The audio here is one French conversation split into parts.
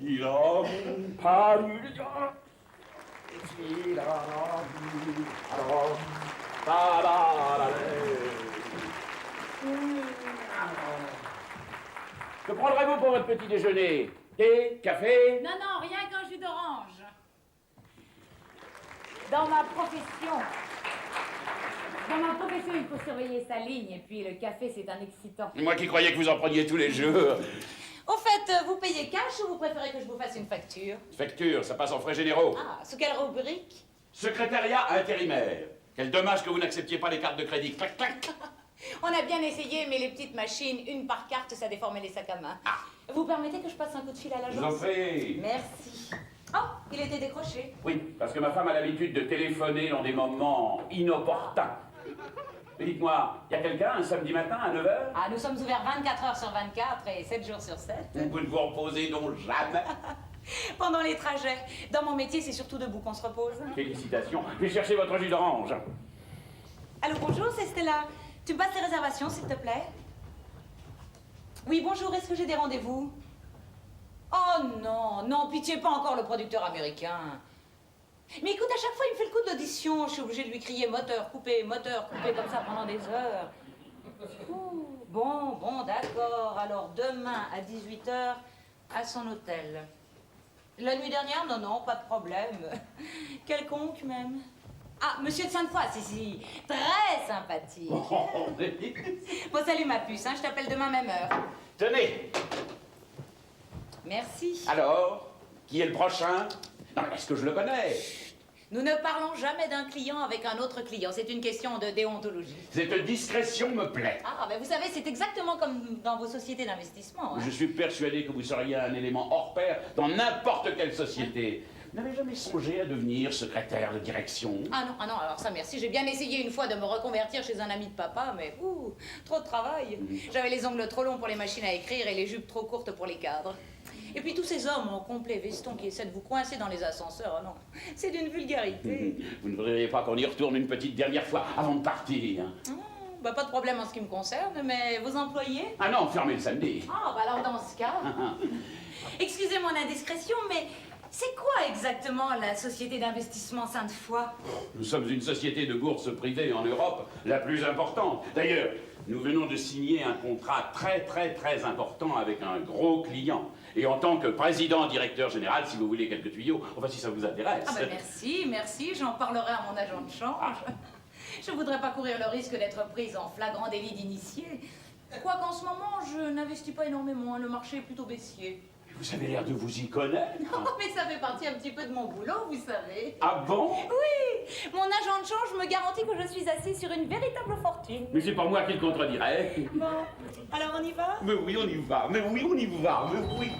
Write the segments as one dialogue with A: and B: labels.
A: Il a paru. Que prendrez-vous pour votre petit déjeuner? Thé? Café?
B: Non, non, rien qu'un jus d'orange. Dans ma profession, il faut surveiller sa ligne. Et puis le café, c'est un excitant.
A: Moi qui croyais que vous en preniez tous les jours.
B: Au fait, vous payez cash ou vous préférez que je vous fasse une facture?
A: Facture, ça passe en frais généraux.
B: Ah, sous quelle rubrique?
A: Secrétariat intérimaire. Quel dommage que vous n'acceptiez pas les cartes de crédit. Clac, clac.
B: On a bien essayé, mais les petites machines, une par carte, ça déformait les sacs à main. Ah. Vous permettez que je passe un coup de fil à l'agence?
A: Je vous en prie.
B: Merci. Oh, il était décroché.
A: Oui, parce que ma femme a l'habitude de téléphoner dans des moments inopportuns. Mais dites-moi, il y a quelqu'un un samedi matin à 9h?
B: Ah, nous sommes ouverts 24 heures sur 24 et 7 jours sur 7.
A: Vous ne vous reposez donc jamais.
B: Pendant les trajets. Dans mon métier, c'est surtout debout qu'on se repose.
A: Félicitations. Je vais chercher votre jus d'orange.
B: Allô, bonjour, c'est Stella. Tu me passes les réservations, s'il te plaît? Oui, bonjour, est-ce que j'ai des rendez-vous? Oh non, non, pitié, pas encore le producteur américain. Mais écoute, à chaque fois, il me fait le coup de l'audition. Je suis obligée de lui crier moteur coupé, comme ça pendant des heures. Ouh, bon, d'accord. Alors, demain à 18h, à son hôtel. La nuit dernière, non, pas de problème. Quelconque, même. Ah, monsieur de Sainte-Foy, si, très sympathique. Bon, salut ma puce, hein, je t'appelle demain même heure.
A: Tenez.
B: Merci.
A: Alors, qui est le prochain? Non, est-ce que je le connais?
B: Nous ne parlons jamais d'un client avec un autre client. C'est une question de déontologie.
A: Cette discrétion me plaît.
B: Ah, mais vous savez, c'est exactement comme dans vos sociétés d'investissement. Hein.
A: Je suis persuadé que vous seriez un élément hors pair dans n'importe quelle société. Vous n'avez jamais songé à devenir secrétaire de direction?
B: Ah non, alors ça merci. J'ai bien essayé une fois de me reconvertir chez un ami de papa, mais trop de travail. J'avais les ongles trop longs pour les machines à écrire et les jupes trop courtes pour les cadres. Et puis tous ces hommes en complet veston qui essaient de vous coincer dans les ascenseurs, oh non, c'est d'une vulgarité.
A: Vous ne voudriez pas qu'on y retourne une petite dernière fois avant de partir?
B: Bah pas de problème en ce qui me concerne, mais vos employés?
A: Ah non, fermez le samedi.
B: Ah, bah alors dans ce cas... Excusez mon indiscrétion, mais c'est quoi exactement la société d'investissement Sainte-Foy?
A: Nous sommes une société de bourse privée en Europe, la plus importante. D'ailleurs, nous venons de signer un contrat très important avec un gros client. Et en tant que président-directeur général, si vous voulez quelques tuyaux, enfin si ça vous intéresse.
B: Ah ben merci, j'en parlerai à mon agent de change. Je voudrais pas courir le risque d'être prise en flagrant délit d'initié. Quoiqu'en ce moment, je n'investis pas énormément, le marché est plutôt baissier.
A: Vous avez l'air de vous y connaître.
B: Non, mais ça fait partie un petit peu de mon boulot, vous savez.
A: Ah bon?
B: Oui, mon agent de change me garantit que je suis assis sur une véritable fortune.
A: Mais c'est pas moi qui le contredirais.
B: Bon, alors on y va?
A: Mais oui, on y va, mais oui, on y va, mais oui.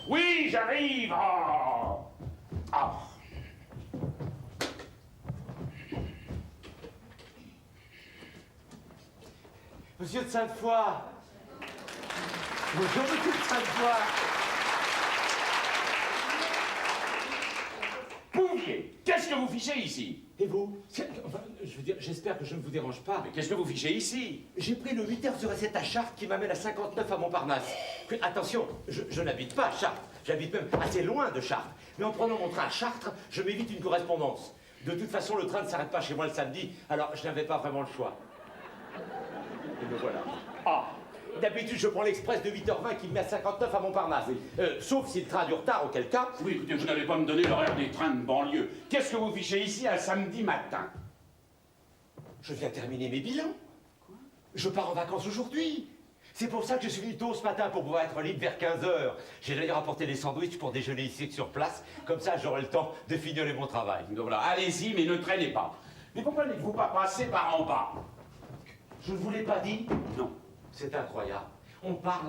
A: Oui, j'arrive. Ah.
C: Monsieur de Sainte-Foy. Bonjour, monsieur de Sainte-Foy.
A: Pouvier, qu'est-ce que vous fichez ici?
C: Et vous? Enfin, je veux dire, j'espère que je ne vous dérange pas.
A: Mais qu'est-ce que vous fichez ici?
C: J'ai pris le 8h07 à Chartres qui m'amène à 59 à Montparnasse. Attention, je n'habite pas à Chartres. J'habite même assez loin de Chartres. Mais en prenant mon train à Chartres, je m'évite une correspondance. De toute façon, le train ne s'arrête pas chez moi le samedi, alors je n'avais pas vraiment le choix. Et me voilà. Ah, d'habitude, je prends l'express de 8h20 qui me met à 59 à Montparnasse. Sauf si le train a du retard, auquel cas...
A: Oui, écoutez, vous n'allez pas me donner l'horaire des trains de banlieue. Qu'est-ce que vous fichez ici un samedi matin?
C: Je viens terminer mes bilans. Quoi? Je pars en vacances aujourd'hui. C'est pour ça que je suis venu tôt ce matin, pour pouvoir être libre vers 15h. J'ai d'ailleurs apporté des sandwichs pour déjeuner ici sur place. Comme ça, j'aurai le temps de finir mon travail.
A: Donc voilà, allez-y, mais ne traînez pas. Mais pourquoi n'êtes-vous pas passé par en bas?
C: Je ne vous l'ai pas dit?
A: Non.
C: C'est incroyable. On parle,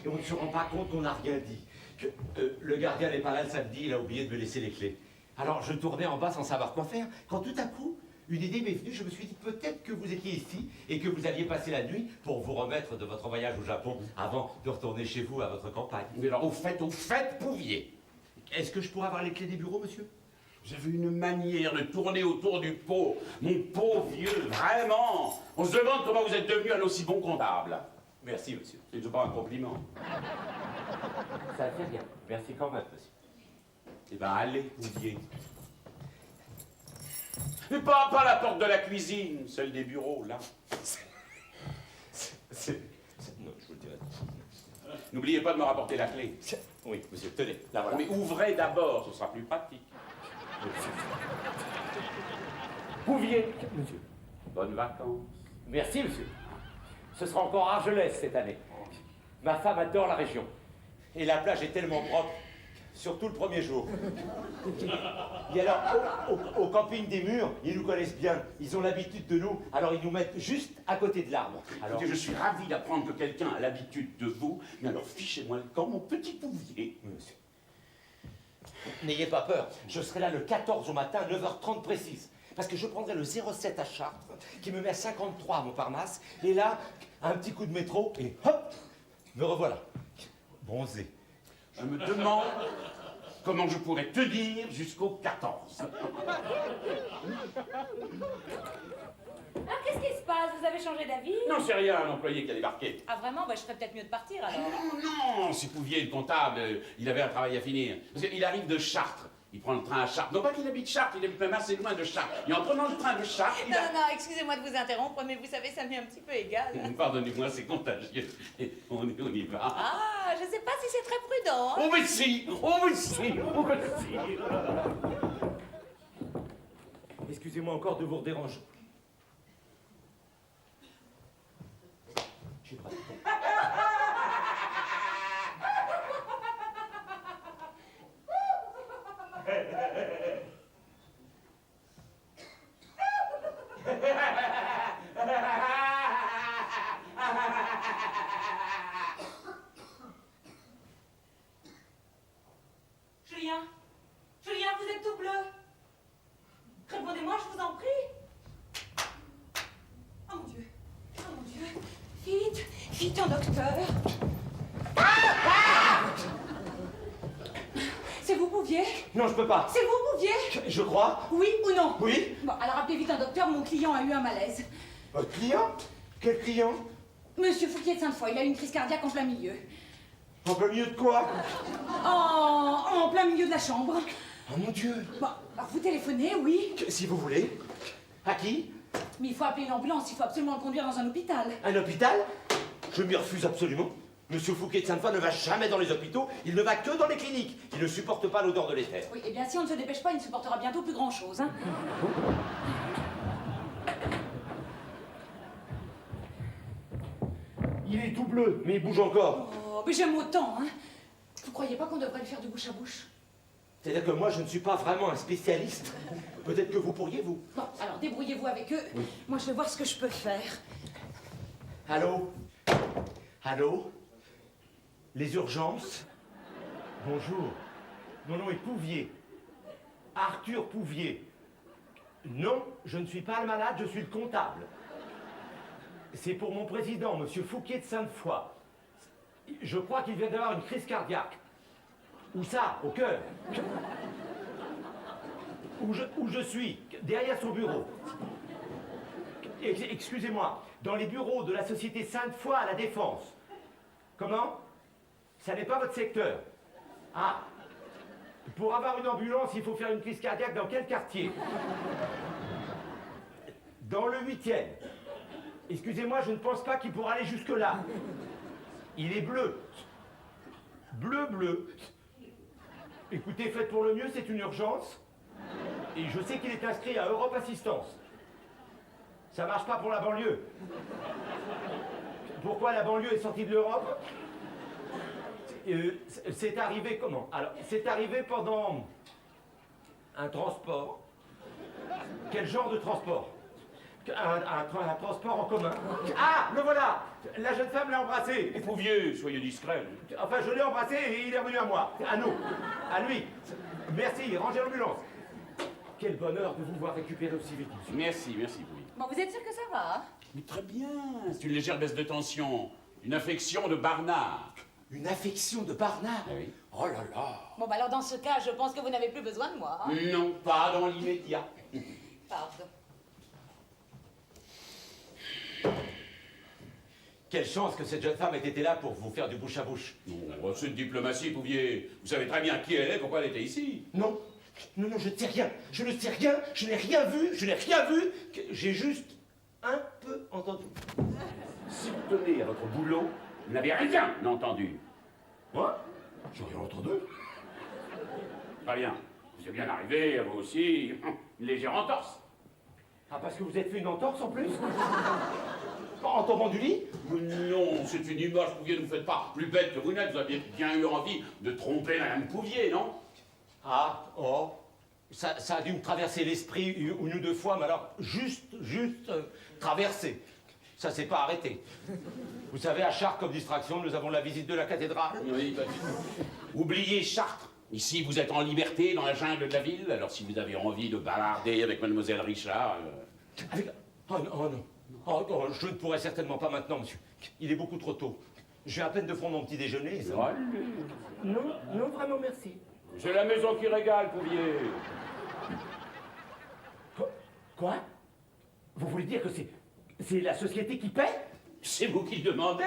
C: et on ne se rend pas compte qu'on n'a rien dit. Le gardien n'est pas là le samedi, il a oublié de me laisser les clés. Alors je tournais en bas sans savoir quoi faire, quand tout à coup, une idée m'est venue, je me suis dit peut-être que vous étiez ici et que vous alliez passer la nuit pour vous remettre de votre voyage au Japon avant de retourner chez vous à votre campagne.
A: Mais alors, au fait, Pouvier.
C: Est-ce que je pourrais avoir les clés des bureaux, monsieur?
A: Vous avez une manière de tourner autour du pot. Mon pot vieux, vraiment. On se demande comment vous êtes devenu un aussi bon comptable.
C: Merci, monsieur.
A: C'est pas un compliment.
C: Ça fait bien. Merci quand même, monsieur.
A: Eh ben, allez, Bouvier. Mais pas la porte de la cuisine, celle des bureaux, là.
C: Non, je vous le dirai.
A: N'oubliez pas de me rapporter la clé.
C: Oui, monsieur, tenez, là, voilà.
A: Mais ouvrez d'abord, ce sera plus pratique.
C: Bouvier, monsieur.
A: Bonnes vacances.
C: Merci, monsieur. Ce sera encore Argelès cette année. Ma femme adore la région. Et la plage est tellement propre, surtout le premier jour. Et alors, au camping des Murs, ils nous connaissent bien. Ils ont l'habitude de nous, alors ils nous mettent juste à côté de l'arbre. Alors,
A: Écoutez, je suis ravi d'apprendre que quelqu'un a l'habitude de vous, mais alors fichez-moi le camp, mon petit Bouvier.
C: oui, monsieur. N'ayez pas peur, je serai là le 14 au matin, 9h30 précise. Parce que je prendrai le 07 à Chartres, qui me met à 53 à Montparnasse, et là, un petit coup de métro, et hop, me revoilà. Bronzé.
A: Je me demande comment je pourrais tenir jusqu'au 14.
B: Alors, qu'est-ce qui se passe? Vous avez changé d'avis?
A: Non, c'est rien, un employé qui a débarqué.
B: Ah, vraiment? Bah, je ferais peut-être mieux de partir, alors.
A: Non, c'est Pouvier, le comptable, il avait un travail à finir. Parce qu'il arrive de Chartres. Il prend le train à Chartres. Non pas qu'il habite Chartres, il est même assez loin de Chartres. Et en prenant le train de Chartres, il
B: Non,
A: a...
B: non, excusez-moi de vous interrompre, mais vous savez, ça m'est un petit peu égal.
A: Pardonnez-moi, c'est contagieux. On y va.
B: Ah, je sais pas si c'est très prudent. Hein.
A: Oh mais si, oh mais si, oh mais si.
C: Excusez-moi encore de vous déranger. J'ai pas de temps.
B: Julien, Julien, vous êtes tout bleu. Répondez-moi, je vous en prie. Oh mon Dieu, oh mon Dieu. Vite, vite, un docteur. C'est vous, Bouvier?
C: Non, je peux pas.
B: C'est vous, Bouvier?
C: Je crois.
B: Oui ou non?
C: Oui.
B: Bon, alors appelez vite un docteur, mon client a eu un malaise.
C: Votre client? Quel client?
B: Monsieur Fouquier de Sainte-Foy, il a eu une crise cardiaque en plein milieu.
C: En plein milieu de quoi?
B: En plein milieu de la chambre.
C: Oh mon Dieu.
B: Bon, alors vous téléphonez, oui,
C: Si vous voulez. À qui?
B: mais il faut appeler une ambulance, il faut absolument le conduire dans un hôpital.
C: Un hôpital? Je m'y refuse absolument. Monsieur Fouquet de Sainte-Foy ne va jamais dans les hôpitaux, il ne va que dans les cliniques. Il ne supporte pas l'odeur de l'éther.
B: Oui, eh bien si on ne se dépêche pas, il ne supportera bientôt plus grand-chose, hein.
C: Il est tout bleu, mais il bouge encore.
B: Oh, mais j'aime autant, hein. Vous croyez pas qu'on devrait le faire du bouche à bouche?
C: C'est-à-dire que moi, je ne suis pas vraiment un spécialiste. Peut-être que vous pourriez, vous.
B: Bon, alors débrouillez-vous avec eux.
C: Oui.
B: Moi, je vais voir ce que je peux faire.
C: Allô? Allô? Les urgences? Bonjour. Mon nom est Pouvier. Arthur Pouvier. Non, je ne suis pas le malade, je suis le comptable. C'est pour mon président, monsieur Fouquier de Sainte-Foy. Je crois qu'il vient d'avoir une crise cardiaque. Où ça? Au cœur? Où je suis? Derrière son bureau. Excusez-moi, dans les bureaux de la société Sainte-Foy à la Défense. Comment? Ça n'est pas votre secteur. Ah. Pour avoir une ambulance, il faut faire une crise cardiaque dans quel quartier? Dans le 8e. Excusez-moi, je ne pense pas qu'il pourra aller jusque-là. Il est bleu. Bleu, bleu. Écoutez, faites pour le mieux, c'est une urgence. Et je sais qu'il est inscrit à Europe Assistance. Ça marche pas pour la banlieue. Pourquoi la banlieue est sortie de l'Europe? C'est arrivé comment? Alors, c'est arrivé pendant un transport. Quel genre de transport? Un transport en commun. Ah, le voilà! La jeune femme l'a embrassé.
A: Pouvier, soyez discret.
C: Enfin, je l'ai embrassé et il est revenu à moi. À nous. À lui. Merci, rangez l'ambulance. Quel bonheur de vous voir récupérer aussi vite.
A: Merci, merci, Pouvier.
B: Bon, vous êtes sûr que ça va, hein?
A: Mais très bien, c'est une légère baisse de tension. Une infection de Barnard.
C: Une affection de Barnard?
A: Ah oui.
C: Oh là là.
B: Bon, bah alors dans ce cas, je pense que vous n'avez plus besoin de moi, hein?
A: Non, pas dans l'immédiat.
B: Pardon.
C: Quelle chance que cette jeune femme ait été là pour vous faire du bouche à bouche.
A: Non, c'est une diplomatie, Pouvier. Vous savez très bien qui elle est, pourquoi elle était ici.
C: Non, non, non, je ne sais rien. Je ne sais rien, je n'ai rien vu, je n'ai rien vu. J'ai juste un peu entendu.
A: Si vous tenez à votre boulot, vous n'avez rien entendu.
C: Moi? J'ai rien entendu.
A: Très bien. Vous êtes bien arrivé, vous aussi, une légère entorse.
C: Ah, parce que vous êtes fait une entorse en plus? En tombant du lit?
A: Mais non, c'est une image, Pouvier, ne vous faites pas plus bête que vous n'êtes. Vous aviez bien eu envie de tromper Madame Pouvier, non?
C: Ah, oh. Ça a dû me traverser l'esprit une ou deux fois, mais alors juste traverser. Ça s'est pas arrêté. Vous savez, à Chartres, comme distraction, nous avons la visite de la cathédrale.
A: Oui, pas du tout. Oubliez Chartres. Ici, vous êtes en liberté dans la jungle de la ville. Alors, si vous avez envie de bavarder avec Mademoiselle Richard...
C: Avec... Oh non, oh non. Oh, oh, je ne pourrais certainement pas maintenant, monsieur. Il est beaucoup trop tôt. Je viens à peine de prendre mon petit déjeuner. Ça... Non, non, vraiment, merci.
A: C'est la maison qui régale, Pouvier.
C: Quoi? Vous voulez dire que c'est la société qui paie?
A: C'est vous qui le demandez.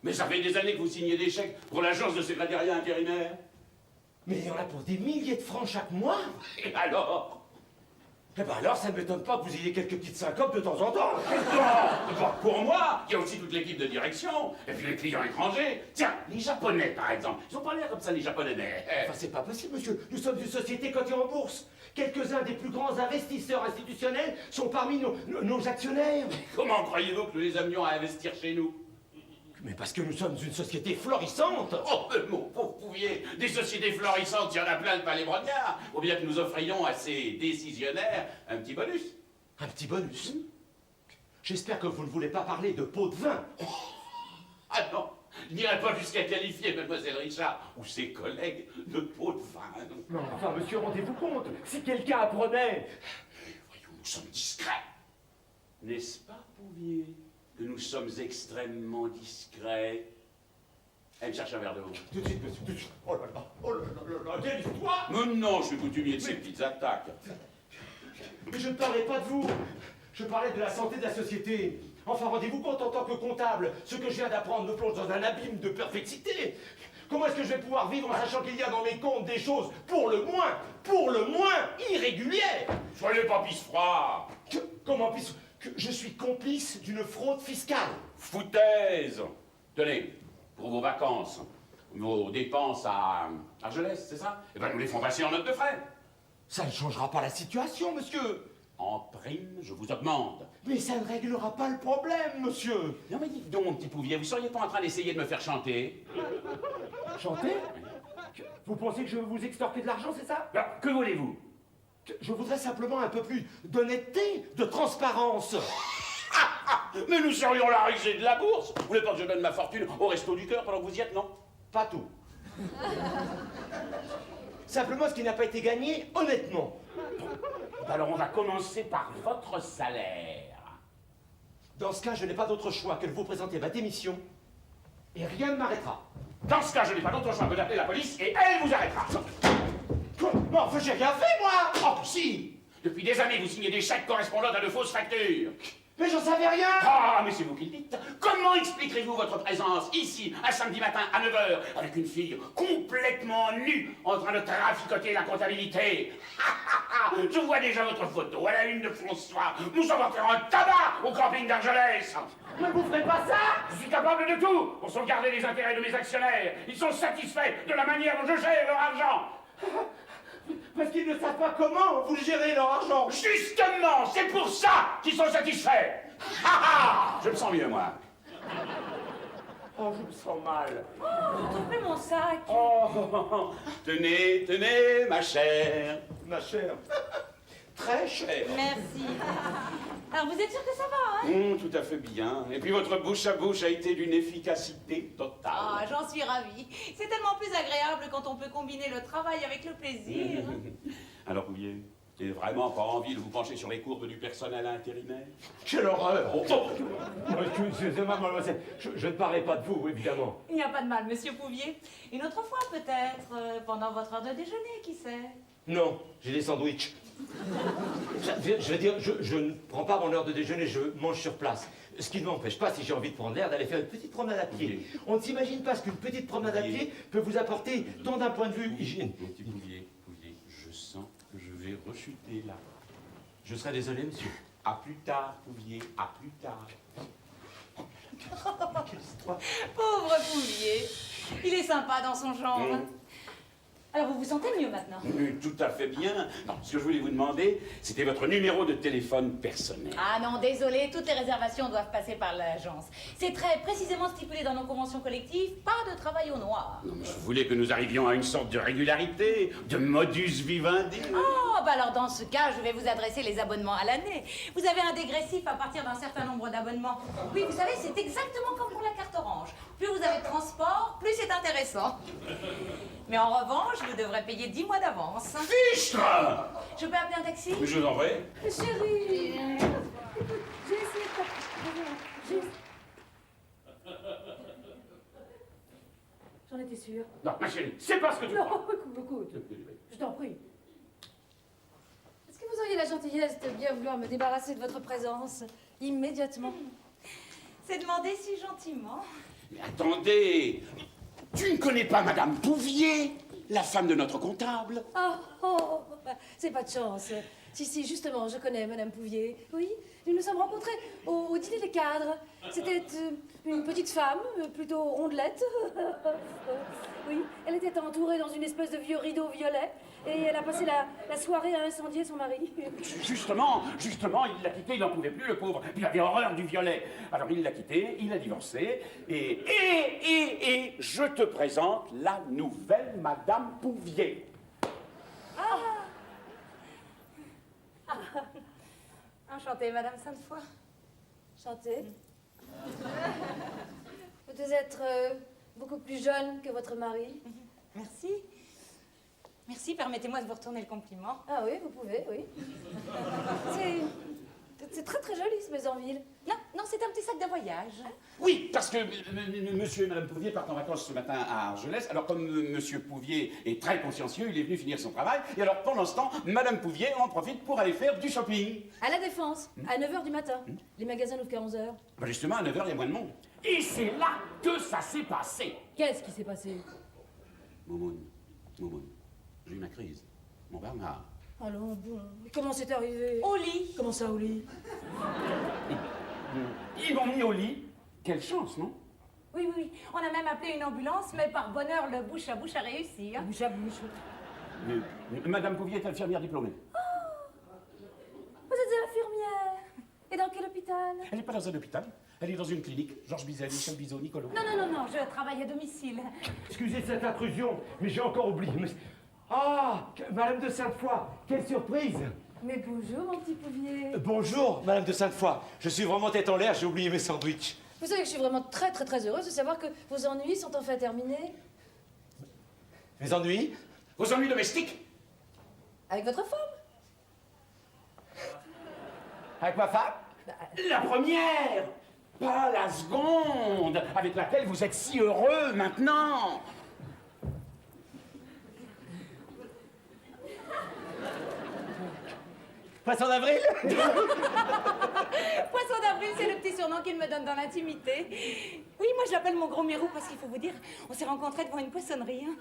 A: Mais ça fait des années que vous signez des chèques pour l'agence de secrétariat intérimaire.
C: Mais il y en a pour des milliers de francs chaque mois.
A: Et alors?
C: Eh ben alors, ça ne m'étonne pas que vous ayez quelques petites syncopes de temps en temps.
A: Non, pas pour moi. Il y a aussi toute l'équipe de direction. Et puis les clients étrangers. Tiens, les Japonais, par exemple. Ils ont pas l'air comme ça, les Japonais.
C: Enfin, c'est pas possible, monsieur. Nous sommes une société cotée en bourse. Quelques-uns des plus grands investisseurs institutionnels sont parmi nos actionnaires.
A: Comment croyez-vous que nous les amenions à investir chez nous?
C: Mais parce que nous sommes une société florissante.
A: Oh, mon pauvre Pouvier, des sociétés florissantes, il y en a plein de palais brognards. Ou bien que nous offrions à ces décisionnaires un petit bonus.
C: Un petit bonus. J'espère que vous ne voulez pas parler de pot de vin.
A: Ah non, je n'irai pas jusqu'à qualifier Mademoiselle Richard ou ses collègues de pot de vin.
C: Non, enfin, monsieur, rendez-vous compte. Si quelqu'un apprenait...
A: Voyons, nous sommes discrets. N'est-ce pas, Pouvier, que nous sommes extrêmement discrets? Elle me cherche un verre d'eau.
C: Tout de suite, monsieur, tout de suite. Oh là là, oh là là là, quelle histoire!
A: Mais non, je suis coutumier de ces petites attaques.
C: Mais je ne parlais pas de vous. Je parlais de la santé de la société. Enfin, rendez-vous compte, en tant que comptable, ce que je viens d'apprendre me plonge dans un abîme de perplexité. Comment est-ce que je vais pouvoir vivre en sachant qu'il y a dans mes comptes des choses, pour le moins, irrégulières?
A: Soyez pas pisse-froid.
C: Comment puisse... que je suis complice d'une fraude fiscale?
A: Foutaise. Tenez, pour vos vacances, vos dépenses à Argelès, c'est ça? Eh ben, nous les ferons passer en note de frais.
C: Ça ne changera pas la situation, monsieur.
A: En prime, je vous augmente.
C: Mais ça ne réglera pas le problème, monsieur.
A: Non mais dites donc, mon petit Pouvier, vous seriez pas en train d'essayer de me faire chanter?
C: Chanter? Vous pensez que je veux vous extorquer de l'argent, c'est ça?
A: Ben, que voulez-vous?
C: Je voudrais simplement un peu plus d'honnêteté, de transparence.
A: Mais nous serions la risée de la bourse. Vous voulez pas que je donne ma fortune au resto du cœur pendant que vous y êtes, non?
C: Pas tout. Simplement ce qui n'a pas été gagné honnêtement.
A: Alors on va commencer par votre salaire.
C: Dans ce cas, je n'ai pas d'autre choix que de vous présenter ma démission et rien ne m'arrêtera.
A: Dans ce cas, je n'ai pas d'autre choix que d'appeler la police et elle vous arrêtera.
C: Quoi? Non, enfin, j'ai rien fait, moi!
A: Oh, si! Depuis des années, vous signez des chèques correspondant à de fausses factures.
C: Mais j'en savais rien!
A: Ah, mais c'est vous qui le dites. Comment expliquerez-vous votre présence ici, un samedi matin à 9h, avec une fille complètement nue, en train de traficoter la comptabilité? Je vois déjà votre photo à la une de François. Nous sommes en train un tabac au camping d'Argelès.
C: Mais vous ferez pas ça!
A: Je suis capable de tout pour sauvegarder les intérêts de mes actionnaires. Ils sont satisfaits de la manière dont je gère leur argent.
C: Parce qu'ils ne savent pas comment vous gérez leur argent!
A: Justement, c'est pour ça qu'ils sont satisfaits. Je me sens mieux, moi.
C: Oh, je me sens mal.
B: Oh, t'as pris mon sac.
A: Oh, tenez, tenez, ma chère.
C: Ma chère. Très chère.
B: Merci. Alors, vous êtes sûr que ça va, hein?
A: Tout à fait bien. Et puis votre bouche à bouche a été d'une efficacité totale.
B: Ah, j'en suis ravie. C'est tellement plus agréable quand on peut combiner le travail avec le plaisir.
A: Alors, Pouvier, vous n'avez vraiment pas envie de vous pencher sur les courbes du personnel intérimaire?
C: Quelle horreur!
A: Oh,
C: Excusez-moi, mademoiselle, je ne parlais pas de vous, évidemment.
B: Il n'y a pas de mal, monsieur Pouvier. Une autre fois, peut-être, pendant votre heure de déjeuner, qui sait?
C: Non, j'ai des sandwichs. Je veux dire, je ne prends pas mon heure de déjeuner, je mange sur place. Ce qui ne m'empêche pas, si j'ai envie de prendre l'air, d'aller faire une petite promenade à pied. On ne s'imagine pas ce qu'une petite promenade à pied peut vous apporter, tant d'un point de vue hygiène.
A: Mon petit Pouvier, je sens que je vais rechuter là.
C: Je serais désolé, monsieur.
A: À plus tard, Pouvier, à plus tard.
C: Quelle histoire.
B: Pauvre Pouvier. Il est sympa dans son genre. Alors, vous vous sentez mieux maintenant?
A: Tout à fait bien. Non, ce que je voulais vous demander, c'était votre numéro de téléphone personnel.
B: Ah non, désolé, toutes les réservations doivent passer par l'agence. C'est très précisément stipulé dans nos conventions collectives, pas de travail au noir.
A: Non, mais je voulais que nous arrivions à une sorte de régularité, de modus vivendi.
B: Oh, bah alors dans ce cas, je vais vous adresser les abonnements à l'année. Vous avez un dégressif à partir d'un certain nombre d'abonnements. Oui, vous savez, c'est exactement comme pour la carte orange. Plus vous avez de transport, plus c'est intéressant. Mais en revanche, vous devrez payer 10 mois d'avance.
A: Fichtre!
B: Je peux appeler un taxi?
A: Je vous en prie.
B: Chérie, j'ai essayé de... J'en étais sûre.
A: Non, ma chérie, c'est pas ce que tu
D: Non,
A: crois.
D: écoute, je t'en prie. Est-ce que vous auriez la gentillesse de bien vouloir me débarrasser de votre présence immédiatement?
B: C'est demandé si gentiment.
A: Mais attendez, tu ne connais pas Madame Pouvier, la femme de notre comptable?
D: Ah, bah, c'est pas de chance. Si, justement, je connais Madame Pouvier. Oui, nous nous sommes rencontrés au dîner des cadres. C'était une petite femme, plutôt rondelette. Oui, elle était entourée dans une espèce de vieux rideau violet. Et elle a passé la soirée à incendier son mari.
A: Justement, il l'a quitté, il n'en pouvait plus, le pauvre. Puis il avait horreur du violet. Alors il l'a quitté, il a divorcé, et je te présente la nouvelle Madame Pouvier.
B: Enchantée, Madame Sainte-Foy.
D: Chantez. Vous devez être beaucoup plus jeune que votre mari.
B: Merci. Merci, permettez-moi de vous retourner le compliment.
D: Ah oui, vous pouvez, oui. C'est très très joli ce Maisonville.
B: Non, c'est un petit sac de voyage.
A: Oui, parce que monsieur et Madame Pouvier partent en vacances ce matin à Argelès. Alors comme monsieur Pouvier est très consciencieux, il est venu finir son travail. Et alors pendant ce temps, Madame Pouvier en profite pour aller faire du shopping.
D: À la Défense, à 9h du matin. Les magasins n'ouvrent qu'à 11h.
A: Ben justement, à 9h, il y a moins de monde. Et c'est là que ça s'est passé.
D: Qu'est-ce qui s'est passé?
A: Moumoune, j'ai eu ma crise. Mon Bernard.
D: Allons, bon. Comment c'est arrivé?
B: Au lit.
D: Comment ça, au lit?
A: Ils m'ont mis au lit. Quelle chance, non?
B: Oui. On a même appelé une ambulance, mais par bonheur, le bouche à bouche a réussi. Hein.
D: Bouche à bouche.
A: Madame Pouvier est infirmière diplômée.
D: Vous êtes infirmière. Et dans quel hôpital?
A: Elle n'est pas dans un hôpital. Elle est dans une clinique. Georges Bizet, Michel Bizot, Nicolo.
B: Non, je travaille à domicile.
C: Excusez cette intrusion, mais j'ai encore oublié. Ah, Madame de Sainte-Foy, quelle surprise!
D: Mais bonjour, mon petit Pouvier.
C: Bonjour, Madame de Sainte-Foy. Je suis vraiment tête en l'air, j'ai oublié mes sandwichs.
D: Vous savez que je suis vraiment très très très heureuse de savoir que vos ennuis sont enfin terminés.
C: Mes ennuis?
A: Vos ennuis domestiques?
D: Avec votre femme?
C: Avec ma femme?
A: La première, pas la seconde, avec laquelle vous êtes si heureux maintenant.
C: Poisson d'avril?
B: Poisson d'avril, c'est le petit surnom qu'il me donne dans l'intimité. Oui, moi je l'appelle mon gros mérou parce qu'il faut vous dire, on s'est rencontrés devant une poissonnerie. Hein.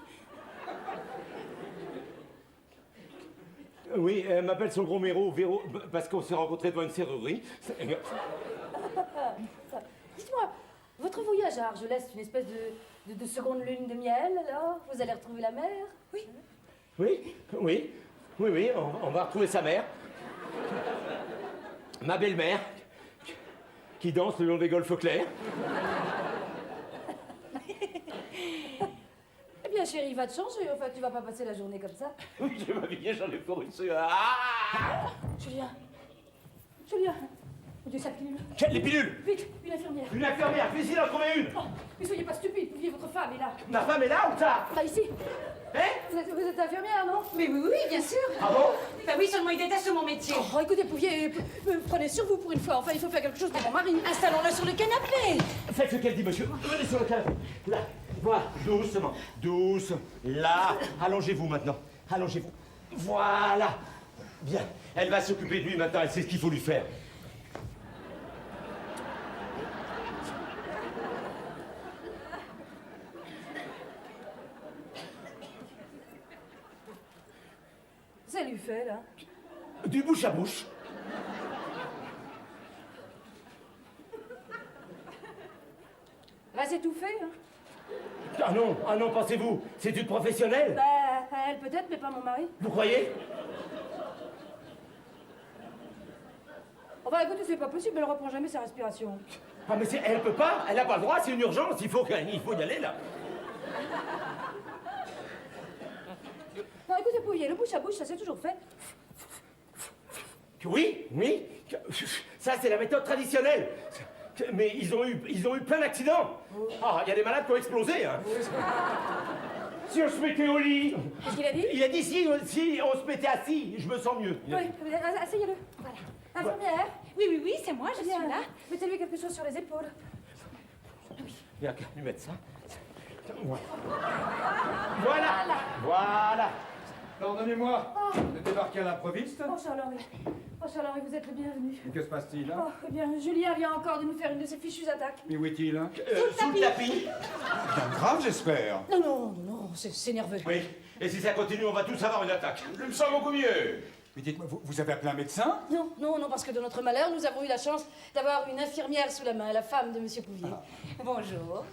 C: Oui, elle m'appelle son gros méro, Véro, parce qu'on s'est rencontrés devant une serrurerie.
D: Dites-moi, votre voyage à Argelès, c'est une espèce de seconde lune de miel, alors? Vous allez retrouver la mer?
C: Oui, on va retrouver sa mère. Ma belle-mère, qui danse le long des golfes clairs.
D: Eh bien, chérie, va te changer. Enfin, tu vas pas passer la journée comme ça.
A: Oui, je vais m'habiller, j'en ai pour une seconde. Ah!
D: Julien. Mon Dieu, sa pilule.
C: Les pilules?
D: Vite, une infirmière.
C: Une infirmière, fais-y d'en trouver une.
D: Oh, mais soyez pas stupide, Pouvier, votre femme est là.
C: Ma femme est là ou ça?
D: Là, ici.
C: Hein?
D: Vous êtes infirmière, non?
B: Mais oui, bien sûr.
C: Ah bon?
B: Ben oui, seulement il déteste mon métier.
D: Oh, écoutez, Pouvier, prenez sur vous pour une fois. Enfin, il faut faire quelque chose pour mon mari.
B: Installons-le sur le canapé.
C: Faites ce qu'elle dit, monsieur. Venez sur le canapé. Là, voilà, doucement. Là, allongez-vous maintenant. Allongez-vous. Voilà. Bien, elle va s'occuper de lui maintenant, elle sait ce qu'il faut lui faire.
D: Ça lui fait, là.
C: Du bouche à bouche.
D: Va s'étouffer, hein.
C: Ah non, pensez-vous, c'est une professionnelle.
D: Bah, elle peut-être, mais pas mon mari.
C: Vous croyez?
D: Enfin, écoutez, c'est pas possible, elle reprend jamais sa respiration.
C: Ah mais elle peut pas, elle n'a pas le droit, c'est une urgence, il faut y aller là.
D: Non, écoutez, Pouillet, le bouche à bouche, ça s'est toujours fait.
C: Oui, ça c'est la méthode traditionnelle. Mais ils ont eu plein d'accidents. Ah, il y a des malades qui ont explosé. Hein. Si on se mettait au lit.
D: Qu'est-ce qu'il a dit?
C: Il a dit si on se mettait assis, je me sens mieux.
D: Oui, asseyez-le. Voilà. Infirmière.
B: Oui, c'est moi, je suis
D: Bien.
B: là.
D: Mettez-lui quelque chose sur les épaules.
C: Il y a qu'à lui mettre ça. Voilà.
E: Pardonnez-moi de débarquer à l'improviste.
D: Oh, Charles-Henri. Oh, Charles-Henri, vous êtes le bienvenu.
E: Et que se passe-t-il
D: Oh, eh bien, Julien vient encore de nous faire une de ses fichues attaques.
E: Mais où est-il
C: Sous le tapis.
E: Rien de grave, j'espère.
D: Non, c'est nerveux.
C: Oui, et si ça continue, on va tous avoir une attaque.
A: Je me sens beaucoup mieux.
E: Mais dites-moi, vous avez appelé un médecin?
D: Non, parce que de notre malheur, nous avons eu la chance d'avoir une infirmière sous la main, la femme de Monsieur Pouvier.
B: Bonjour.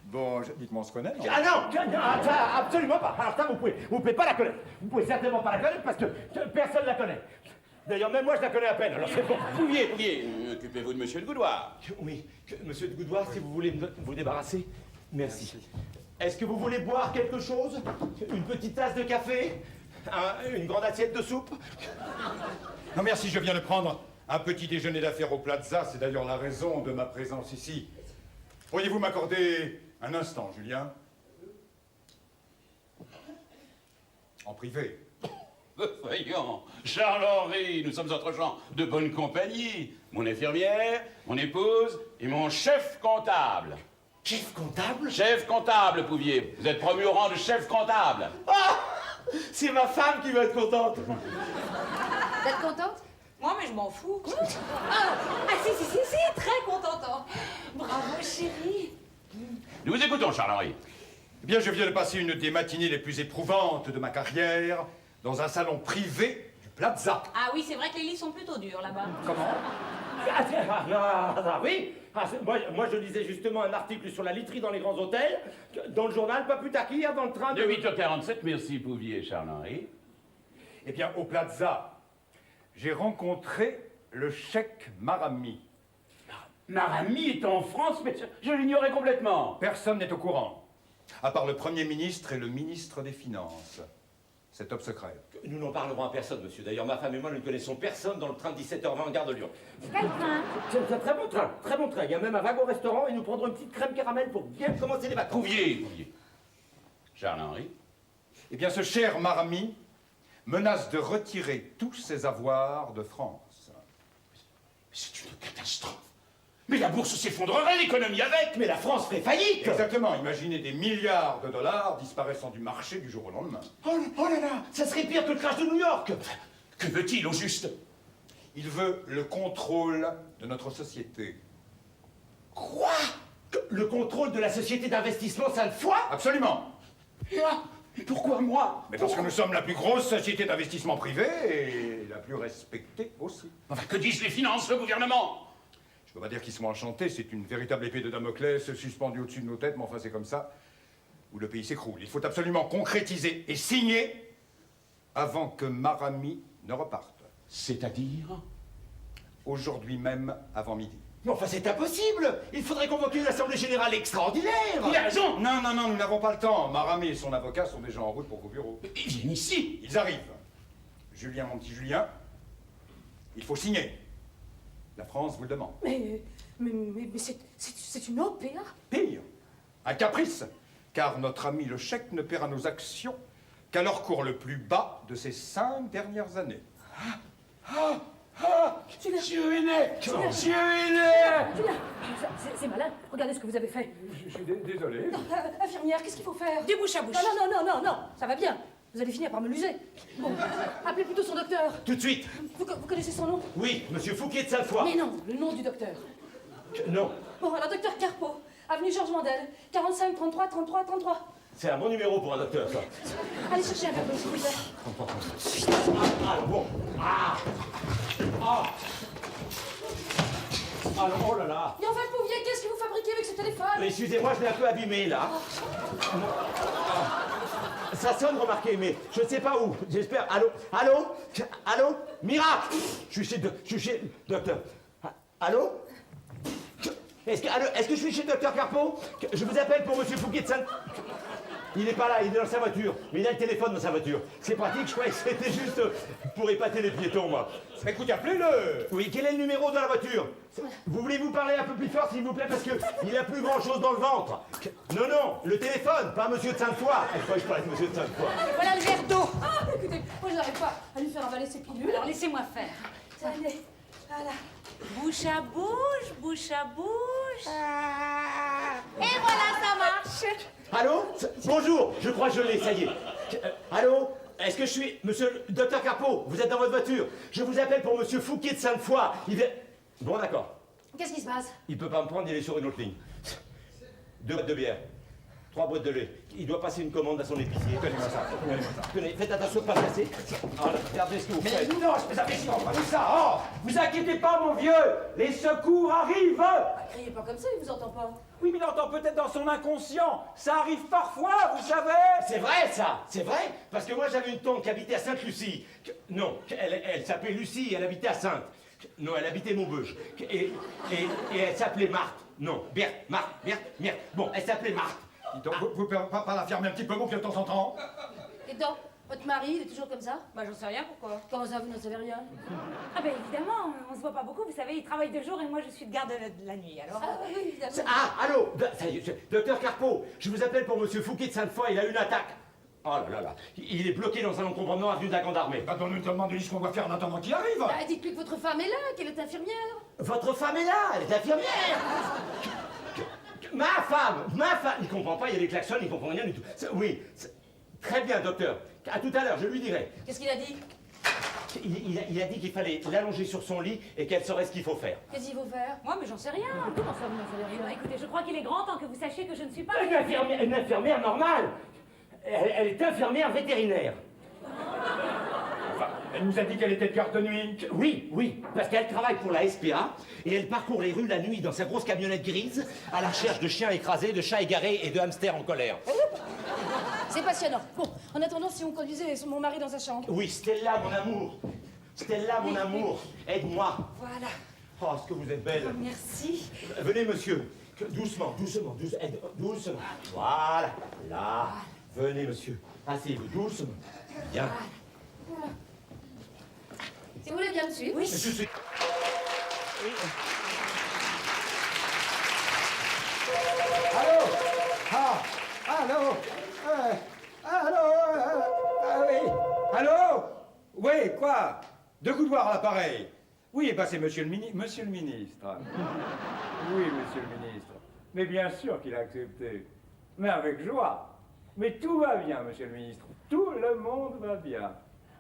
E: Bon, dites-moi, on se connaît, non?
C: Ah non, ça, absolument pas. Alors ça, vous pouvez pas la connaître. Vous pouvez certainement pas la connaître parce que personne la connaît. D'ailleurs, même moi, je la connais à peine. Alors c'est bon.
A: Pouvier, occupez-vous de monsieur de Goudoir.
C: Oui, monsieur de Goudoir, si vous voulez vous débarrasser. Merci. Est-ce que vous voulez boire quelque chose? Une petite tasse de café? Une grande assiette de soupe?
E: Non, merci, je viens de prendre un petit déjeuner d'affaires au Plaza. C'est d'ailleurs la raison de ma présence ici. Pourriez-vous m'accorder un instant, Julien? En privé.
A: Voyons, Charles-Henri, nous sommes entre gens de bonne compagnie. Mon infirmière, mon épouse et mon chef comptable.
C: Chef comptable?
A: Chef comptable, Pouvier. Vous êtes promu au rang de chef comptable.
C: Ah! C'est ma femme qui va être contente.
D: Vous êtes contente?
B: Moi, mais je m'en fous. Si, très contente. Bravo, chérie.
A: Nous vous écoutons, Charles-Henri.
E: Eh bien, je viens de passer une des matinées les plus éprouvantes de ma carrière dans un salon privé du Plaza.
B: Ah oui, c'est vrai que les lits sont plutôt durs là-bas.
E: Comment?
C: Oui. Moi, je lisais justement un article sur la literie dans les grands hôtels, dans le journal, pas plus tard qu'hier, dans le train
A: De 8h47, merci Pouvier et Charles-Henri.
E: Eh bien, au Plaza, j'ai rencontré le cheikh Marami.
A: Marami est en France, mais je l'ignorais complètement.
E: Personne n'est au courant, à part le Premier ministre et le ministre des Finances. C'est top secret.
C: Nous n'en parlerons à personne, monsieur. D'ailleurs, ma femme et moi, nous ne connaissons personne dans le train de 17h20 gare de Lyon.
B: Quel train?
C: C'est un très bon train, très bon train. Il y a même un wagon-restaurant et nous prendrons une petite crème caramel pour bien commencer les vacances.
A: Pouvier. Charles-Henri.
E: Eh bien, ce cher Marami menace de retirer tous ses avoirs de France.
A: C'est une catastrophe. Mais la bourse s'effondrerait, l'économie avec.
C: Mais la France ferait faillite.
E: Exactement. Imaginez des milliards de dollars disparaissant du marché du jour au lendemain.
C: Oh là là, ça serait pire que le crash de New York.
A: Que veut-il au juste?
E: Il veut le contrôle de notre société.
C: Quoi? Le contrôle de la société d'investissement Sainte-Foy?
E: Absolument.
A: Moi? Et pourquoi moi?
E: Mais parce que nous sommes la plus grosse société d'investissement privé et la plus respectée aussi.
A: Enfin, que disent les finances, le gouvernement?
E: Je ne peux pas dire qu'ils sont enchantés, c'est une véritable épée de Damoclès suspendue au-dessus de nos têtes, mais enfin c'est comme ça, où le pays s'écroule. Il faut absolument concrétiser et signer avant que Marami ne reparte.
A: C'est-à-dire?
E: Aujourd'hui même, avant midi.
C: Mais enfin, c'est impossible. Il faudrait convoquer une assemblée générale extraordinaire.
A: Il a raison.
E: Non, nous n'avons pas le temps. Marami et son avocat sont déjà en route pour vos bureaux.
A: Ils viennent ici.
E: Ils arrivent. Julien, mon petit Julien, il faut signer. La France vous le demande.
D: Mais c'est une OPA.
E: Pire, un caprice, car notre ami le cheikh ne paiera nos actions qu'à leur cours le plus bas de ces 5 dernières années.
A: Dieu est né.
D: Julien.
A: Dieu est né.
D: Julien, c'est malin. Regardez ce que vous avez fait.
E: Je suis désolé.
D: Infirmière, qu'est-ce qu'il faut faire?
B: Du bouche à bouche.
D: Non, ça va bien. Vous allez finir par me l'user. Bon, appelez plutôt son docteur.
C: Tout de suite.
D: Vous connaissez son nom?
C: Oui, monsieur Fouquier de Sainte-Foy.
D: Mais non, le nom du docteur.
C: Non,
D: Bon, alors docteur Carpeau, avenue Georges Mandel, 45 33 33 33.
C: c'est un bon numéro pour un docteur, ça.
D: Allez chercher un Carpeau, s'il vous plaît.
C: Ah, bon. Ah. Alors, oh là là.
D: Et enfin, Pouvier, qu'est-ce que vous fabriquez avec ce téléphone?
C: Excusez-moi, je l'ai un peu abîmé, là. Ça sonne, remarquez, mais je ne sais pas où. J'espère. Allô? Allô? Allô? Miracle! Je suis chez docteur. Allô? Est-ce que je suis chez docteur Carpeau? Je vous appelle pour monsieur Fouquier de Sainte... Il n'est pas là, il est dans sa voiture. Mais il a le téléphone dans sa voiture. C'est pratique, je croyais que c'était juste pour épater les piétons, moi.
E: Écoutez, appelez-le.
C: Oui, quel est le numéro dans la voiture? Vous voulez vous parler un peu plus fort, s'il vous plaît, parce qu'il n'a plus grand-chose dans le ventre. Non, le téléphone, pas monsieur de Sainte-Foy. Je crois que je parlais de monsieur de Sainte-Foy.
B: Voilà le verre d'eau.
D: Ah, écoutez, moi je n'arrive pas à lui faire avaler ses pilules.
B: Alors laissez-moi faire.
D: Allez, voilà.
B: Bouche à bouche, bouche à bouche. Et voilà, ça marche.
C: Allô? Bonjour, je crois que je l'ai, ça y est. Allô? Est-ce que je suis... Monsieur le docteur Carpeau, vous êtes dans votre voiture. Je vous appelle pour monsieur Fouquier de Sainte-Foy. Il vient... Bon, d'accord.
D: Qu'est-ce qui se passe?
C: Il peut pas me prendre, il est sur une autre ligne. 2 boîtes de bière. 3 boîtes de lait. Il doit passer une commande à son épicier.
E: Donnez-moi ça.
C: Tenez, faites attention de pas casser. Alors, regardez ce que vous faites.
E: Non, je vous avais dit, on va tout ça. Oh, vous inquiétez pas, mon vieux. Les secours arrivent.
D: Criez pas comme ça, il vous entend pas.
F: Oui, mais il entend peut-être dans son inconscient. Ça arrive parfois, vous savez.
C: C'est vrai, ça. C'est vrai. Parce que moi, j'avais une tante qui habitait à Sainte-Lucie. Non, elle s'appelait Lucie, elle habitait à Sainte. Non, elle habitait Maubeuge. Et elle s'appelait Marthe. Non, Berthe, Berthe. Bon, elle s'appelait Marthe.
E: Donc, vous pouvez pas la fermer un petit peu, mon vieux, de temps en temps?
D: Et donc, votre mari, il est toujours comme ça?
B: Bah j'en sais rien, pourquoi?
D: Comment ça, vous n'en savez rien?
B: Ah ben évidemment, on se voit pas beaucoup, vous savez, il travaille de jour et moi je suis de garde de la nuit, alors...
D: Ah oui, évidemment.
C: Ah, allô. Ça y est, docteur Carpeau, je vous appelle pour monsieur Fouquier de Sainte-Foy, il a eu une attaque. Oh là. Il est bloqué dans un encombrement avenue de la Grande Armée.
E: Bah, nous demandez ce qu'on va faire en attendant qu'il arrive.
D: Bah, dites-lui que votre femme est là, qu'elle est infirmière.
C: Votre femme est là, elle est infirmière. Ma femme. Il comprend pas, il y a des klaxons, il comprend rien du tout. Oui, très bien, docteur. À tout à l'heure, je lui dirai.
D: Qu'est-ce qu'il a dit?
C: Il a dit qu'il fallait l'allonger sur son lit et qu'elle saurait ce qu'il faut faire.
D: Qu'est-ce qu'il faut faire?
B: Moi, mais j'en sais rien.
D: Comment ça, vous n'en savez
B: Eh ben,
D: rien?
B: écoutez, je crois qu'il est grand temps que vous sachiez que je ne suis pas...
C: Une infirmière normale. Elle est infirmière vétérinaire.
E: Enfin, elle nous a dit qu'elle était de garde de nuit.
C: Oui, parce qu'elle travaille pour la SPA et elle parcourt les rues la nuit dans sa grosse camionnette grise à la recherche de chiens écrasés, de chats égarés et de hamsters en colère.
D: C'est passionnant. Bon, en attendant, si on conduisait mon mari dans sa chambre.
C: Oui, Stella, mon amour. Stella, mon amour, aide-moi.
B: Voilà.
C: Oh, est-ce que vous êtes belle.
B: Merci.
C: Venez, monsieur. Doucement. Voilà. Là. Venez, monsieur. Asseyez-vous doucement. Bien.
D: Si vous voulez bien me suivre.
B: Oui.
C: Je suis...
E: Allô? Ah, allô? Allô? Ah oui. Allô? Oui, quoi? De Goudoir à l'appareil. Oui, bah c'est monsieur le ministre. Monsieur le ministre. Oui, monsieur le ministre. Mais bien sûr qu'il a accepté. Mais avec joie. Mais tout va bien, monsieur le ministre. Tout le monde va bien.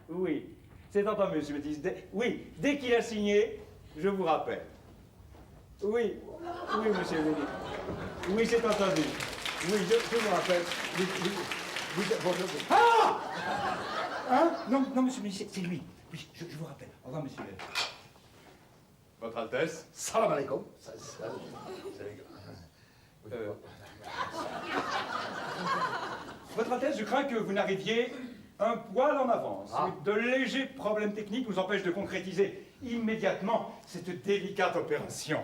E: Oui. C'est entendu, monsieur le ministre. Oui, dès qu'il a signé, je vous rappelle. Oui, monsieur le ministre. Oui, c'est entendu. Oui, je vous rappelle. Ah! Hein? Non, monsieur le ministre, c'est lui. Oui, je vous rappelle. Au revoir, monsieur. Votre Altesse.
G: Salam alaikum.
E: Votre Altesse, je crains que vous n'arriviez un poil en avance. De légers problèmes techniques nous empêchent de concrétiser immédiatement cette délicate opération.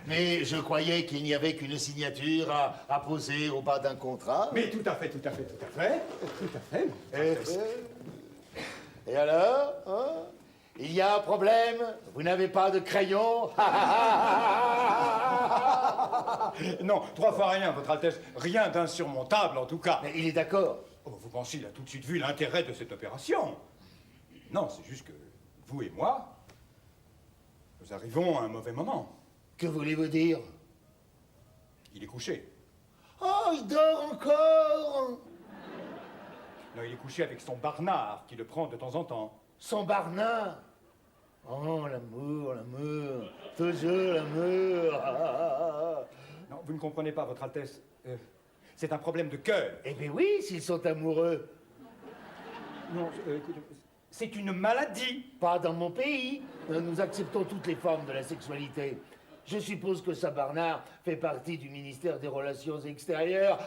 G: Mais je croyais qu'il n'y avait qu'une signature à poser au bas d'un contrat.
E: Mais tout à fait.
G: Et alors, hein? Il y a un problème? Vous n'avez pas de crayon?
E: Non, 3 fois rien, Votre Altesse. Rien d'insurmontable, en tout cas.
G: Mais il est d'accord.
E: Oh, vous pensez, il a tout de suite vu l'intérêt de cette opération. Non, c'est juste que vous et moi, nous arrivons à un mauvais moment.
G: Que voulez-vous dire?
E: Il est couché.
G: Oh, il dort encore!
E: Non, il est couché avec son Barnard, qui le prend de temps en temps.
G: Son Barnard. Oh, l'amour, l'amour. Toujours l'amour.
E: Non, vous ne comprenez pas, Votre Altesse. C'est un problème de cœur.
G: Eh bien oui, s'ils sont amoureux.
E: Non, écoutez, c'est une maladie.
G: Pas dans mon pays. Nous acceptons toutes les formes de la sexualité. Je suppose que ça, Barnard, fait partie du ministère des Relations extérieures.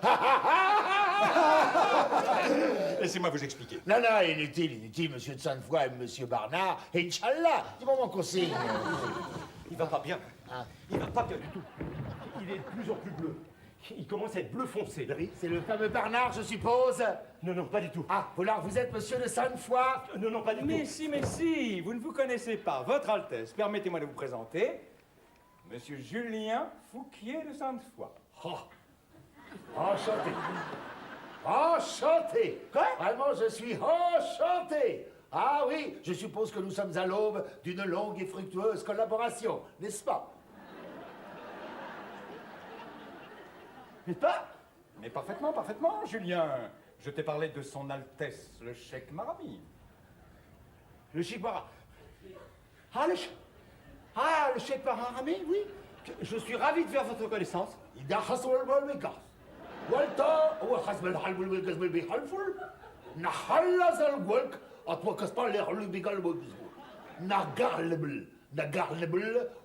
E: Laissez-moi vous expliquer.
G: Non, non, inutile, monsieur de Sainte-Foy et monsieur Barnard. Inch'Allah, du moment qu'on signe.
C: Il va pas bien.
G: Ah.
C: Il va pas bien du tout. Il est de plus en plus bleu. Il commence à être bleu foncé, là.
G: Oui, c'est le fameux Barnard, je suppose.
C: Non, non, pas du tout.
G: Ah, alors vous êtes monsieur de Sainte-Foy?
C: Non, non, pas du
F: Mais
C: tout.
F: si, vous ne vous connaissez pas. Votre Altesse, permettez-moi de vous présenter Monsieur Julien Fouquier de Sainte-Foy.
G: Oh. Enchanté. Enchanté.
C: Quoi?
G: Vraiment, je suis enchanté. Ah oui, je suppose que nous sommes à l'aube d'une longue et fructueuse collaboration, n'est-ce pas?
C: N'est-ce pas?
E: Mais parfaitement, parfaitement, Julien. Je t'ai parlé de son Altesse, le cheikh Marami.
C: Le Cheikh Bara. Le Cheikh Barami, oui. Je suis ravi de faire votre connaissance.
G: إذا حصل البرمجة والتا هو حسب الحل والقسم بيحلفل نحلز القلق أتوقع بالي حلو بقلب نقلبل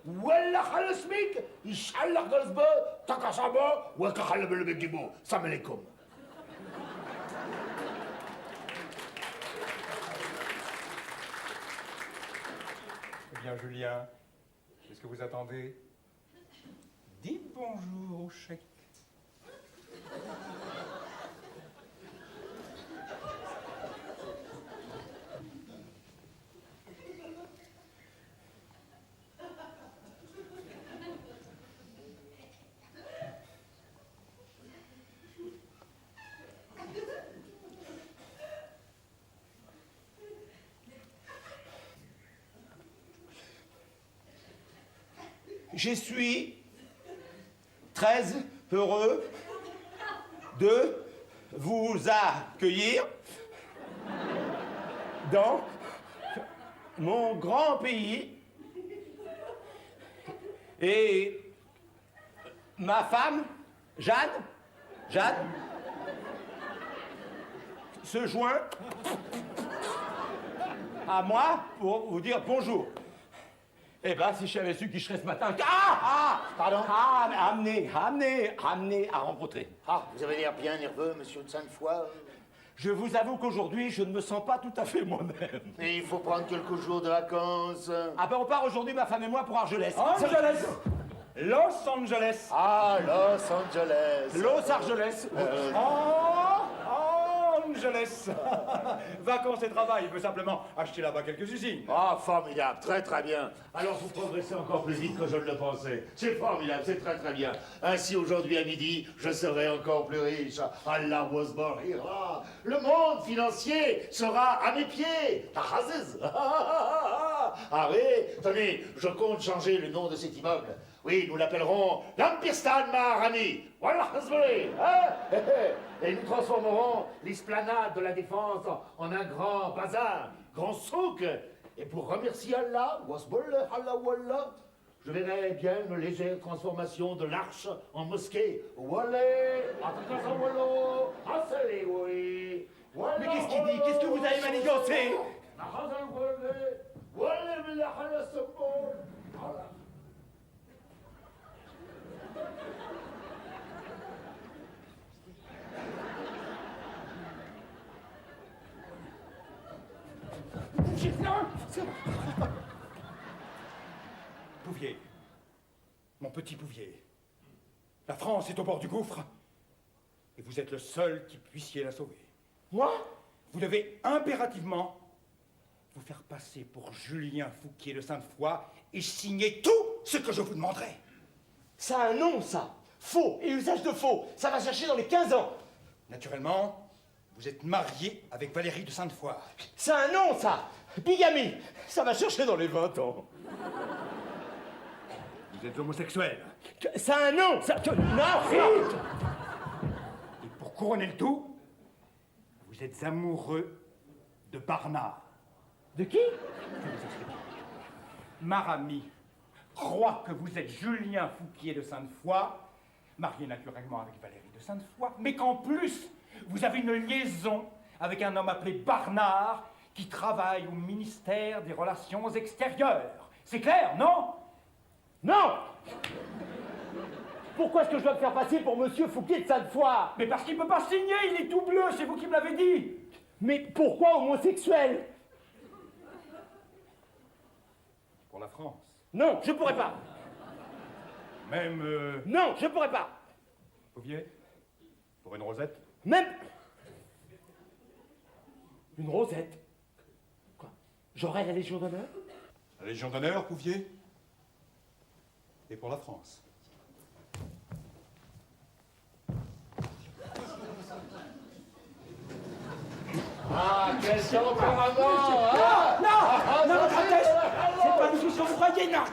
G: ولا خلص بيك يشعل قلبه تكسبه وكحلبل بيجيبه السلام عليكم.
E: Eh bien, Julien, qu'est-ce que vous attendez? Dites bonjour au cheikh.
C: Je suis très heureux de vous accueillir dans mon grand pays et ma femme, Jeanne, se joint à moi pour vous dire bonjour. Eh ben, si j'avais su qui je serais ce matin...
G: Pardon?
C: Amené à rencontrer.
G: Ah, vous avez l'air bien nerveux, monsieur de Sainte-Foy.
C: Je vous avoue qu'aujourd'hui, je ne me sens pas tout à fait moi-même.
G: Et il faut prendre quelques jours de vacances.
C: Ah ben, on part aujourd'hui, ma femme et moi, pour Argelès.
F: Angeles Los Angeles
G: Ah, Los Angeles.
C: Los Argelès.
F: Angeles Vacances et travail, il peut simplement acheter là-bas quelques usines.
G: Ah, formidable, très très bien. Alors vous progressez encore plus vite que je ne le pensais. C'est formidable, c'est très très bien. Ainsi aujourd'hui à midi, je serai encore plus riche. Allah Wasbar ira. Le monde financier sera à mes pieds. Tahaziz. Ah oui, tenez, je compte changer le nom de cet immeuble. Oui, nous l'appellerons l'Empire Stan Maharani. Voilà, hein? Et nous transformerons l'esplanade de la Défense en un grand bazar, grand souk. Et pour remercier Allah, je verrai bien une légère transformation de l'arche en mosquée.
C: Mais qu'est-ce qu'il dit? Qu'est-ce que vous avez manigancé?
E: Pouvier, mon petit Pouvier, la France est au bord du gouffre et vous êtes le seul qui puissiez la sauver.
C: Moi?
E: Vous devez impérativement vous faire passer pour Julien Fouquier de Sainte-Foy et signer tout ce que je vous demanderai.
C: Ça a un nom, ça. Faux et usage de faux. Ça va chercher dans les 15 ans.
E: Naturellement, vous êtes marié avec Valérie de Sainte-Foy.
C: Ça a un nom, ça. Bigamie. Ça va chercher dans les 20 ans.
E: Vous êtes homosexuel.
C: Ça a un nom, ça... Non,
E: Et pour couronner le tout, vous
F: Vous êtes amoureux de Barnard.
C: De qui?
F: Marami croit que vous êtes Julien Fouquier de Sainte-Foy, marié naturellement avec Valérie de Sainte-Foy, mais qu'en plus, vous avez une liaison avec un homme appelé Barnard qui travaille au ministère des Relations extérieures. C'est clair, non?
C: Non! Pourquoi est-ce que je dois me faire passer pour monsieur Fouquier de Sainte-Foy?
F: Mais parce qu'il ne peut pas signer, il est tout bleu, c'est vous qui me l'avez dit.
C: Mais pourquoi homosexuel?
F: Pour la France.
C: Non, je pourrais pas.
F: Même,
C: Non, je pourrais pas.
F: Fouquier, pour une rosette.
C: Même... Une rosette? Quoi? J'aurais la Légion d'honneur?
E: La Légion d'honneur, Pouvier? Et pour la France.
G: Ah, quel tempérament, hein?
F: Non, votre Altesse, c'est pas nous qui sommes croyés, non,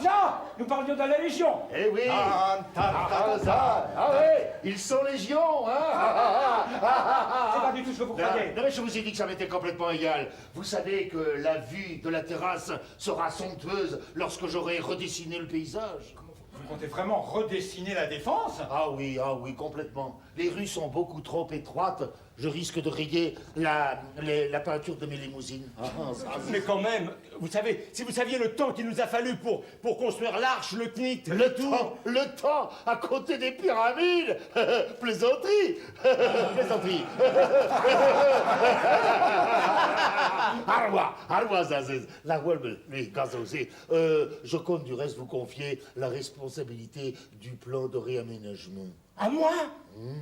F: non, nous parlions de la Légion.
G: Eh oui! Ah, oui! Ils sont légions, hein?
F: C'est pas du tout ce que vous croyez.
G: Non, mais je vous ai dit que ça m'était complètement égal. Vous savez que la vue de la terrasse sera somptueuse lorsque j'aurai redessiné le paysage.
E: Vous comptez vraiment redessiner la Défense?
G: Ah oui, complètement. Les rues sont beaucoup trop étroites. Je risque de rayer la peinture de mes limousines.
C: Mais quand même, vous savez, si vous saviez le temps qu'il nous a fallu pour construire l'arche, le knit,
G: Le temps, à côté des pyramides. Plaisanterie. Plaisanterie. Arwa, Zazez, la Wolbe, les Gazosé. Je compte du reste vous confier la responsabilité du plan de réaménagement.
C: À moi?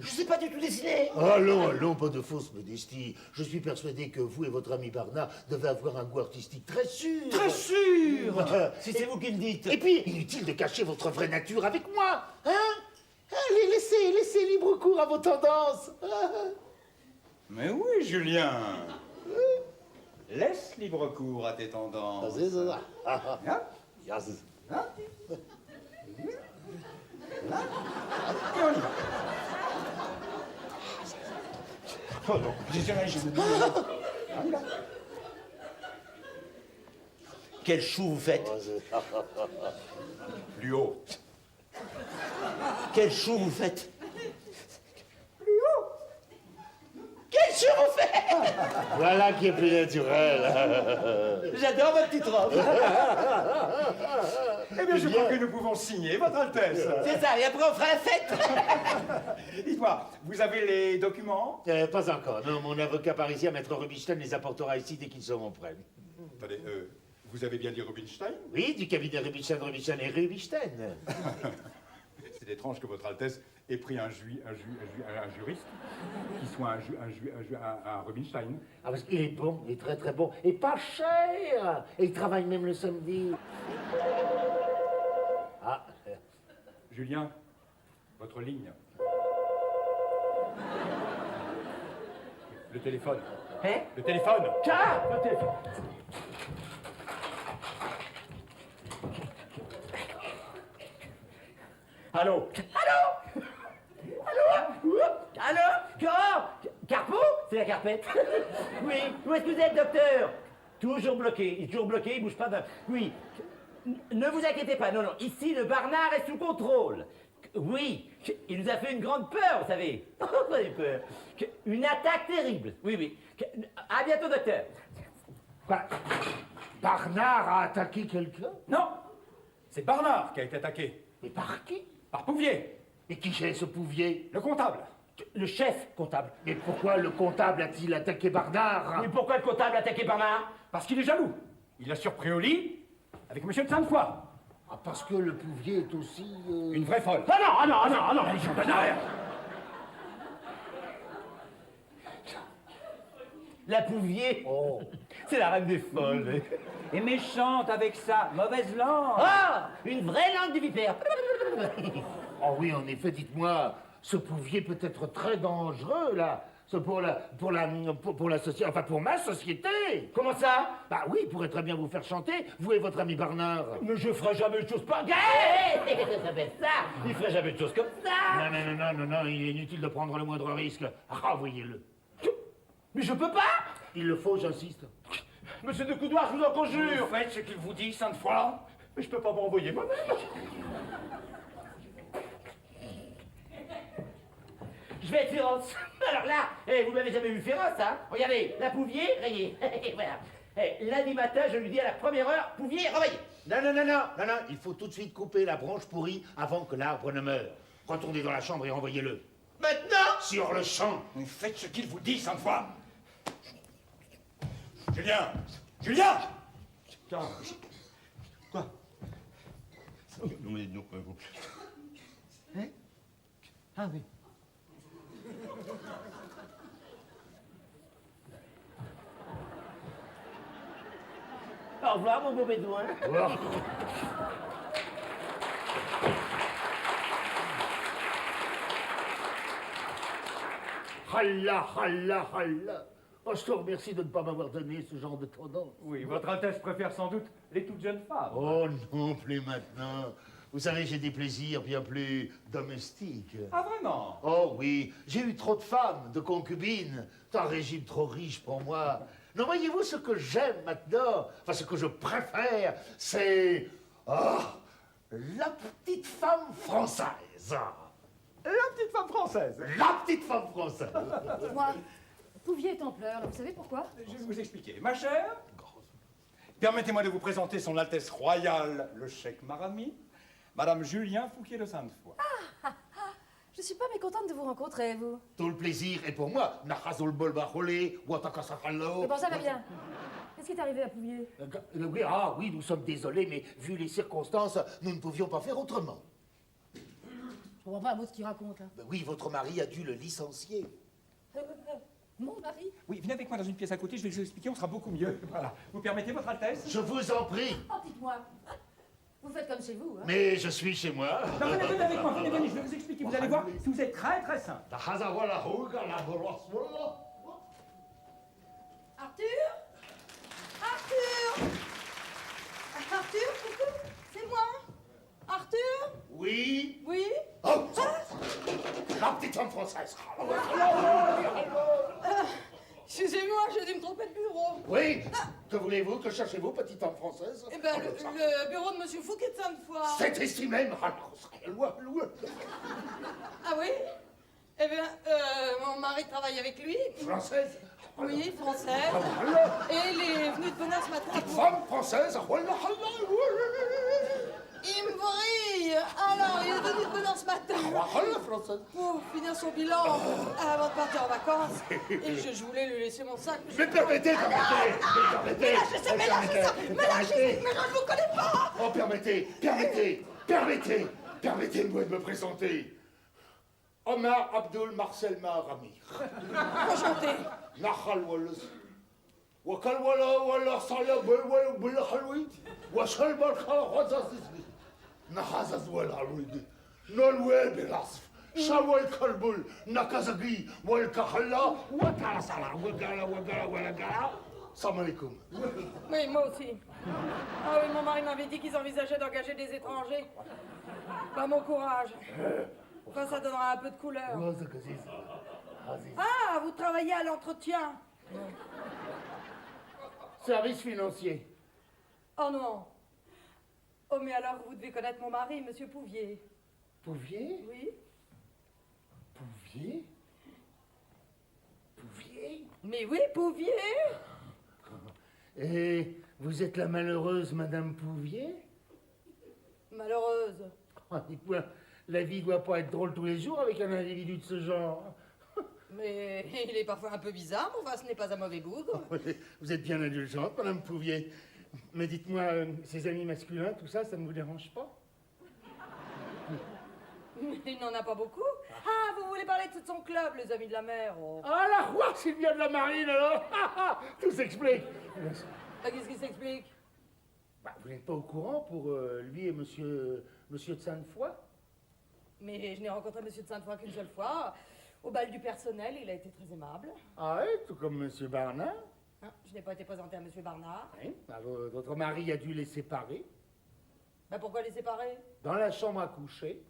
C: Je sais pas du tout dessiner.
G: Allons, pas de fausse modestie. Je suis persuadé que vous et votre ami Barnard devez avoir un goût artistique très sûr.
C: Très sûr. Si c'est vous qui le dites.
G: Et puis, inutile de cacher votre vraie nature avec moi, hein? Allez, laissez libre cours à vos tendances.
E: Mais oui, Julien. Laisse libre cours à tes tendances.
G: Hein?
E: Hein?
G: Yes.
E: Hein? Et on y va. Oh non,
C: Quel chou vous faites?
E: Plus haut.
C: Quel chou vous faites? Plus haut. Quel chou vous faites?
G: Voilà qui est plus naturel.
C: J'adore votre petite robe.
F: Eh bien, je crois que nous pouvons signer, votre Altesse.
C: C'est ça, et après on fera la fête.
F: Dites-moi, vous avez les documents?
G: Pas encore. Non, mon avocat parisien, Maître Rubinstein, les apportera ici dès qu'ils seront prêts.
E: Attendez, vous avez bien dit Rubinstein?
G: Oui, du cabinet Rubinstein et Rubinstein.
E: C'est étrange que votre Altesse ait pris un juriste qui soit un Rubinstein.
G: Ah, parce qu'il est bon, il est très très bon. Et pas cher. Et il travaille même le samedi. Ah.
F: Julien, votre ligne. Le téléphone.
C: Hein?
F: Le téléphone.
C: Tiens, le téléphone. Allô? Carpo? C'est la carpette. Oui, où est-ce que vous êtes, docteur? Toujours bloqué, il bouge pas d'un... Oui, ne vous inquiétez pas, non, ici, le Barnard est sous contrôle. Oui, il nous a fait une grande peur, vous savez. Vous avez peur. Une attaque terrible, oui. À bientôt, docteur. Quoi? Barnard a attaqué quelqu'un?
F: Non, c'est Barnard qui a été attaqué.
G: Et par qui?
F: Par Pouvier,
G: Et qui c'est ce Pouvier?
F: le comptable.
C: Le chef comptable.
G: Mais pourquoi le comptable a-t-il attaqué Barnard?
C: Mais pourquoi le comptable a attaqué Barnard?
F: Parce qu'il est jaloux. Il l'a surpris au lit avec monsieur de Sainte-Foy.
G: Ah, parce que le Pouvier est aussi...
F: Une vraie folle.
C: Ah non, la Légion d'honneur. La Pouvier,
G: Oh.
C: c'est la reine des folles.
F: Et méchante avec ça, mauvaise langue.
C: Ah, une vraie langue du vipère.
G: Oh oui, en effet, dites-moi, ce Pouvier peut être très dangereux, là. C'est pour la société, enfin pour ma société.
C: Comment ça?
G: Bah oui, il pourrait très bien vous faire chanter, vous et votre ami Barnard.
C: Mais je ferai jamais de choses pareilles. Ça fait ça. Il ferait jamais de choses comme ça.
G: Non, il est inutile de prendre le moindre risque. Ah, voyez-le.
F: Mais je peux pas!
G: Il le faut, j'insiste.
F: Monsieur de Coudoir, je vous en conjure! Vous faites ce qu'il vous dit 100 fois, mais je peux pas m'envoyer moi-même.
H: Je vais être féroce. Alors là, vous m'avez jamais vu féroce, hein? Regardez, la Pouvier, rayée. Voilà. Lundi matin, je lui dis à la première heure, Pouvier, reveillez.
G: Non, il faut tout de suite couper la branche pourrie avant que l'arbre ne meure. Retournez dans la chambre et envoyez-le.
H: Maintenant!
G: Sur le champ.
E: Mais faites ce qu'il vous dit 100 fois. Julien! Julien!
C: Quoi? Hein? Ah oui.
H: Au revoir, mon beau bédouin.
G: Halla. Oh, je te remercie de ne pas m'avoir donné ce genre de tendance.
F: Oui, votre Altesse préfère sans doute les toutes jeunes femmes.
G: Oh non, plus maintenant. Vous savez, j'ai des plaisirs bien plus domestiques.
F: Ah, vraiment?
G: Oh oui, j'ai eu trop de femmes, de concubines. C'est un régime trop riche pour moi. Non, voyez-vous, ce que j'aime maintenant, enfin ce que je préfère, c'est... Oh, la petite femme française.
F: La petite femme française.
G: La petite femme française.
D: Moi, Pouvier est en pleurs, là, vous savez pourquoi?
F: Je vais vous expliquer. Ma chère, permettez-moi de vous présenter son Altesse Royale, le cheikh Marami, Madame Julien Fouquier de Sainte-Foy.
D: Je suis pas mécontente de vous rencontrer, vous.
G: Tout le plaisir est pour moi. Nahazul bolbahole, watakasafallo.
D: Mais bon, ça va bien. Qu'est-ce qui est arrivé à Pouvier?
G: Oui, nous sommes désolés, mais vu les circonstances, nous ne pouvions pas faire autrement.
D: Je comprends pas un mot de ce qu'il raconte, là.
G: Ben oui, votre mari a dû le licencier.
D: Mon mari?
F: Oui, venez avec moi dans une pièce à côté, je vais vous expliquer, on sera beaucoup mieux. Voilà. Vous permettez, votre Altesse?
G: Je vous en prie.
D: Oh, dites-moi. Vous faites comme chez vous, hein?
G: Mais je suis chez moi.
F: Non, venez avec moi, venez, je vais vous expliquer. Vous allez voir, vous êtes très très simple.
B: Arthur? Arthur? Arthur, coucou, c'est moi. Arthur?
G: Oui.
B: Oui?
G: Oh, la petite femme française.
B: Excusez-moi, j'ai dû me tromper de bureau.
G: Oui. Que voulez-vous? Que cherchez-vous, petite femme française?
B: Eh ben, le bureau de Monsieur Fouquet de Sainte-Foy.
G: C'est ici même.
B: Ah oui? Eh bien, mon mari travaille avec lui.
G: Française.
B: Oui, française. Et il est venu de bonne heure ce matin
G: Petite
B: pour...
G: femme française.
B: Il me brille. Alors, il est venu de bonne heure ce matin
G: Française.
B: pour finir son bilan avant de partir en vacances. Et je voulais lui laisser mon sac.
G: Mais permettez.
B: Mais lâchez ça, mais je vous connais pas.
G: Oh, permettez-moi de me présenter. Omar Abdul Marcel Marami.
B: Enchanté.
G: Nahal Wallace. Wakal Walla Salia Bul Halwi. Washal Barkha Wazazis. Nahazaz Wal Halwi. Nolwe Belasf. Shawal Kalbul. Nakazagi. Wal Kahalla. Wakala Sala. Wagala. Salam alaikum.
B: Oui, moi aussi. Ah oui, mon mari m'avait dit qu'ils envisageaient d'engager des étrangers. Pas mon courage. Enfin, ça donnera un peu de couleur. Ah, vous travaillez à l'entretien.
G: Service financier.
B: Oh non. Oh, mais alors, vous devez connaître mon mari, Monsieur Pouvier.
G: Pouvier?
B: Oui?
G: Pouvier? Pouvier?
B: Mais oui, Pouvier.
G: Et vous êtes la malheureuse Madame Pouvier?
B: Malheureuse.
G: Oh, dites-moi, la vie doit pas être drôle tous les jours avec un individu de ce genre.
B: Mais il est parfois un peu bizarre, mais enfin, ce n'est pas un mauvais goût.
G: Vous êtes bien indulgente, Madame Pouvier. Mais dites-moi, ses amis masculins, tout ça, ça ne vous dérange pas?
B: Mais il n'en a pas beaucoup. Ah, vous voulez parler de son club, les amis de la mer. Oh.
G: Ah, la roi Sylvia de la Marine, alors. Tout s'explique.
B: Ah, qu'est-ce qui s'explique?
G: Bah, vous n'êtes pas au courant pour lui et monsieur de Sainte-Foy?
B: Mais je n'ai rencontré Monsieur de Sainte-Foy qu'une seule fois. Au bal du personnel, il a été très aimable.
G: Ah oui, tout comme monsieur Barnard.
B: Hein, je n'ai pas été présentée à Monsieur Barnard.
G: Oui. Bah, votre mari a dû les séparer
B: Ben pourquoi les séparer?
G: dans la chambre à coucher.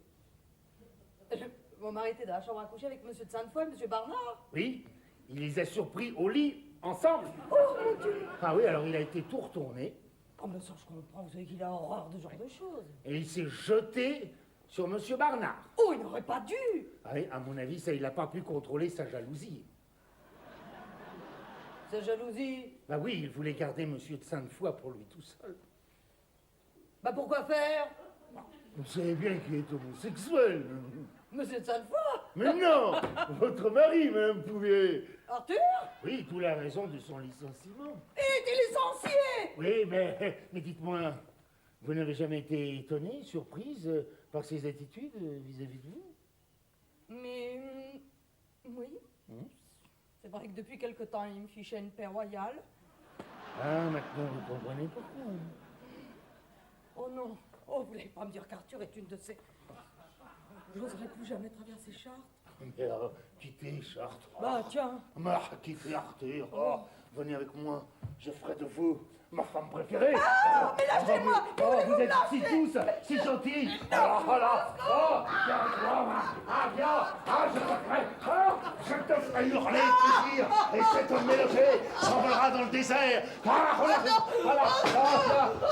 B: Mon mari était dans la chambre à coucher avec Monsieur de Sainte-Foy et Monsieur Barnard.
G: Oui, Il les a surpris au lit, ensemble.
D: Oh mon Dieu!
G: Ah oui, alors il a été tout retourné,
D: Oh, mais ça, je comprends, vous savez qu'il a horreur de ce genre de choses.
G: et il s'est jeté sur Monsieur Barnard.
D: Oh, il n'aurait pas dû!
G: Ah oui, à mon avis, ça, il n'a pas pu contrôler sa jalousie.
D: Sa jalousie.
G: Bah oui, il voulait garder Monsieur de Sainte-Foy pour lui tout seul.
D: Bah pourquoi faire?
G: Vous savez bien qu'il est homosexuel.
D: Monsieur de Sainte-Foy?
G: Mais non, votre mari, Madame Pouvier.
D: Arthur?
G: Oui, d'où la raison de son licenciement.
D: Il était licencié!
G: Oui, mais dites-moi, vous n'avez jamais été étonnée, surprise par ses attitudes vis-à-vis de vous?
D: Mais. Oui. C'est vrai que depuis quelque temps, il me fichait une paix royale.
G: Ah, maintenant vous comprenez pourquoi.
D: Oh non. Oh, vous n'allez pas me dire qu'Arthur est une de ces. J'oserais plus jamais traverser Chartres.
G: Mais quittez Chartres.
D: Bah, tiens.
G: Quittez Arthur. Oh, venez avec moi, je ferai de vous ma femme préférée.
D: Ah, mais lâchez-moi!
G: Vous êtes si douce, si gentille. Oh, voilà. Oh, viens, je te ferai hurler de plaisir. Et cet homme mélangé s'envolera dans le désert. Voilà.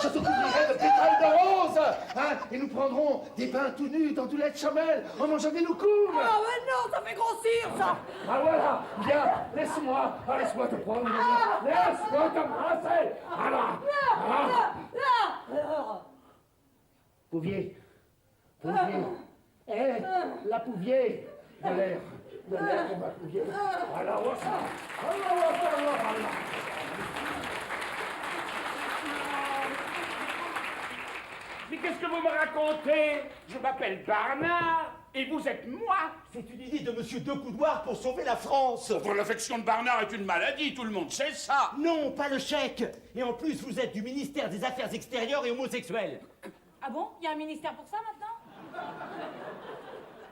G: Je te couvrirai de pétales de rose. Hein, et nous prendrons des bains tout nus dans du lait de chamel en mangeant des loukoums.
D: Ah, mais non, ça fait grossir, ça!
G: Ah voilà, viens, laisse-moi te prendre, laisse-moi t'embrasser. Alors, Pouvier, la Pouvier, de l'air, pour ma Pouvier. Alors, voilà.
F: Mais qu'est-ce que vous me racontez? Je m'appelle Barnard et vous êtes moi.
C: C'est une idée de Monsieur Decoudoir pour sauver la France.
A: L'affection de Barnard est une maladie, tout le monde sait ça.
C: Non, pas le chèque. Et en plus, vous êtes du ministère des Affaires extérieures et homosexuelles.
B: Ah bon? Il y a un ministère pour ça maintenant?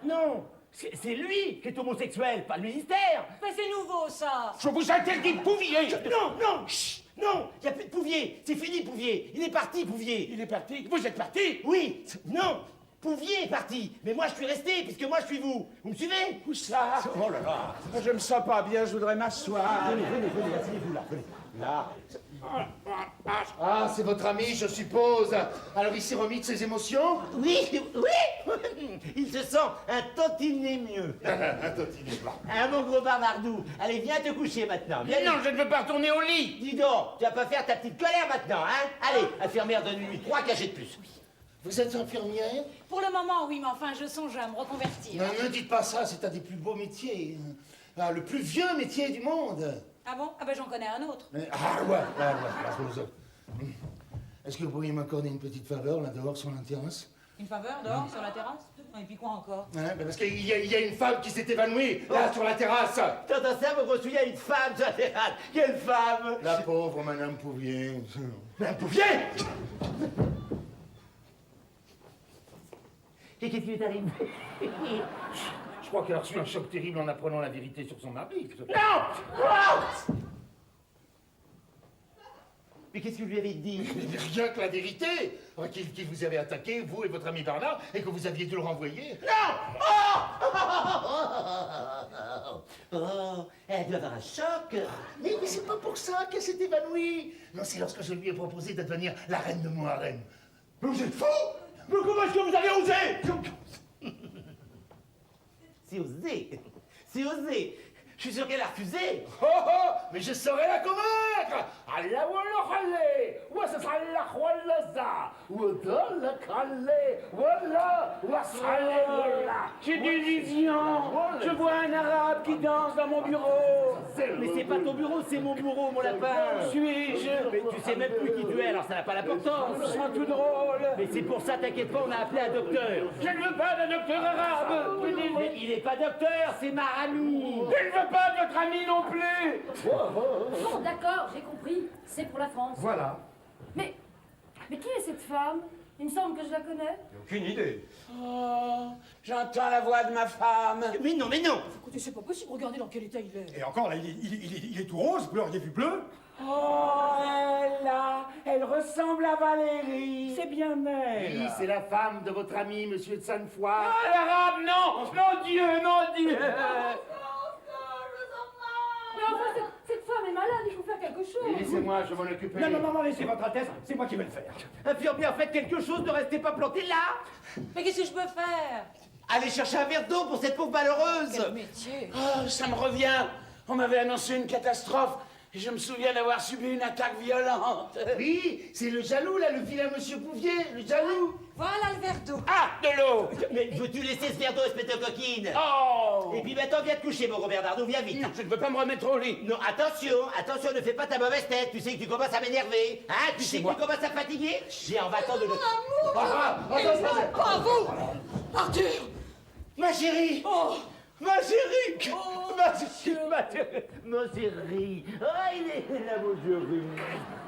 C: Non, c'est lui qui est homosexuel, pas le ministère.
B: Mais c'est nouveau ça!
F: Je vous interdis de Pouvier.
C: Non, chut, non, il n'y a plus de Pouvier. C'est fini, Pouvier. Il est parti, Pouvier.
F: Il est parti. Vous êtes parti?
C: Oui, non, Pouvier est parti. Mais moi, je suis resté, puisque moi, je suis vous. Vous me suivez?
F: Où ça?
C: Oh là là.
F: Je me sens pas bien, je voudrais m'asseoir.
C: Venez, asseyez-vous là, venez. Là.
G: Ah, c'est votre ami, je suppose. Alors il s'est remis de ses émotions?
C: Oui. Il se sent un tantinet mieux.
G: Un tantinet blanc.
C: Ah, mon gros bavardou. Allez, viens te coucher maintenant. Viens.
F: Non, je ne veux pas retourner au lit.
C: Dis donc, tu vas pas faire ta petite colère maintenant, hein? Allez, infirmière, donne-lui 3 cachets de plus.
G: Vous êtes infirmière?
B: Pour le moment, oui, mais enfin, je songe à me reconvertir.
G: Ne dites pas ça, c'est un des plus beaux métiers. Ah, le plus vieux métier du monde.
B: Ah bon? Ah ben j'en connais un autre.
G: Ouais. Est-ce que vous pourriez m'accorder une petite faveur, là, dehors, sur la terrasse?
B: Une faveur, dehors, sur la terrasse? Et puis quoi encore?
G: Parce qu'il y a une femme qui s'est évanouie, là, sur la terrasse.
C: T'entends ça, mon gros soulier, il y a une femme sur la terrasse. Quelle femme?
G: La pauvre Madame Pouvier.
C: Madame Pouvier! Qu'est-ce qui lui est arrivé?
G: Je crois qu'elle a reçu un choc terrible en apprenant la vérité sur son mari.
C: Non! Mais qu'est-ce que vous lui avez dit?
G: Mais rien que la vérité, qu'il vous avait attaqué, vous et votre ami Bernard, et que vous aviez dû le renvoyer.
C: Non! Oh, elle doit avoir un choc.
G: Mais c'est pas pour ça qu'elle s'est évanouie. Non, c'est lorsque je lui ai proposé de devenir la reine de mon harem. Mais vous êtes fou! Mais comment est-ce que vous avez osé?
C: C'est osé. Je suis sûr qu'elle a refusé.
G: Mais je saurais la convaincre.
F: J'ai des visions. Je vois un arabe qui danse dans mon bureau.
C: Mais c'est pas ton bureau, c'est mon bureau, mon lapin.
F: Suis-je?
C: Mais tu sais même plus qui tu es, alors ça n'a pas d'importance.
F: Je sens tout drôle.
C: Mais c'est pour ça, t'inquiète pas, on a appelé un docteur.
F: Je ne veux pas d'un docteur arabe.
C: Mais il est pas docteur, c'est ma amie.
F: Je ne veux pas de votre ami non plus.
D: Bon, d'accord, j'ai compris. C'est pour la France.
E: Voilà.
D: Mais qui est cette femme? Il me semble que je la connais.
E: Aucune idée.
F: Oh, j'entends la voix de ma femme.
C: Mais non.
D: Écoutez, c'est pas possible, regardez dans quel état il est.
E: Et encore, là, il est tout rose, vous l'auriez vu bleu.
F: Oh, elle ressemble à Valérie. C'est bien elle.
G: Oui, c'est la femme de votre ami, monsieur de Sainte-Foy.
F: Ah, l'arabe, non. Non, Dieu.
D: Mais quelque chose.
G: Laissez-moi, je vais m'en occuper.
F: Non, laissez votre Altesse, c'est moi qui vais le faire.
H: Infirmière, faites quelque chose, ne restez pas planté là.
B: Mais qu'est-ce que je peux faire?
C: Allez chercher un verre d'eau pour cette pauvre malheureuse.
D: Quel métier.
A: Oh, ça me revient. On m'avait annoncé une catastrophe et je me souviens d'avoir subi une attaque violente.
G: Oui, c'est le jaloux, là, le vilain monsieur Bouvier, le jaloux.
B: Voilà le verre d'eau.
A: Ah, de l'eau.
H: Mais veux-tu laisser ce verre d'eau, espèce de coquine?
A: Oh.
H: Et puis maintenant, viens te coucher, mon gros Bernardo, viens vite.
A: Non, je ne veux pas me remettre au lit.
H: Non, attention, ne fais pas ta mauvaise tête. Tu sais que tu commences à m'énerver. Hein, tu sais que tu commences à fatiguer. Viens, on va attendre de...
B: Pas vous! Arthur!
C: Ma chérie.
B: Oh!
C: Ma chérie.
H: Ma chérie. Ah, il est là, mon chéri.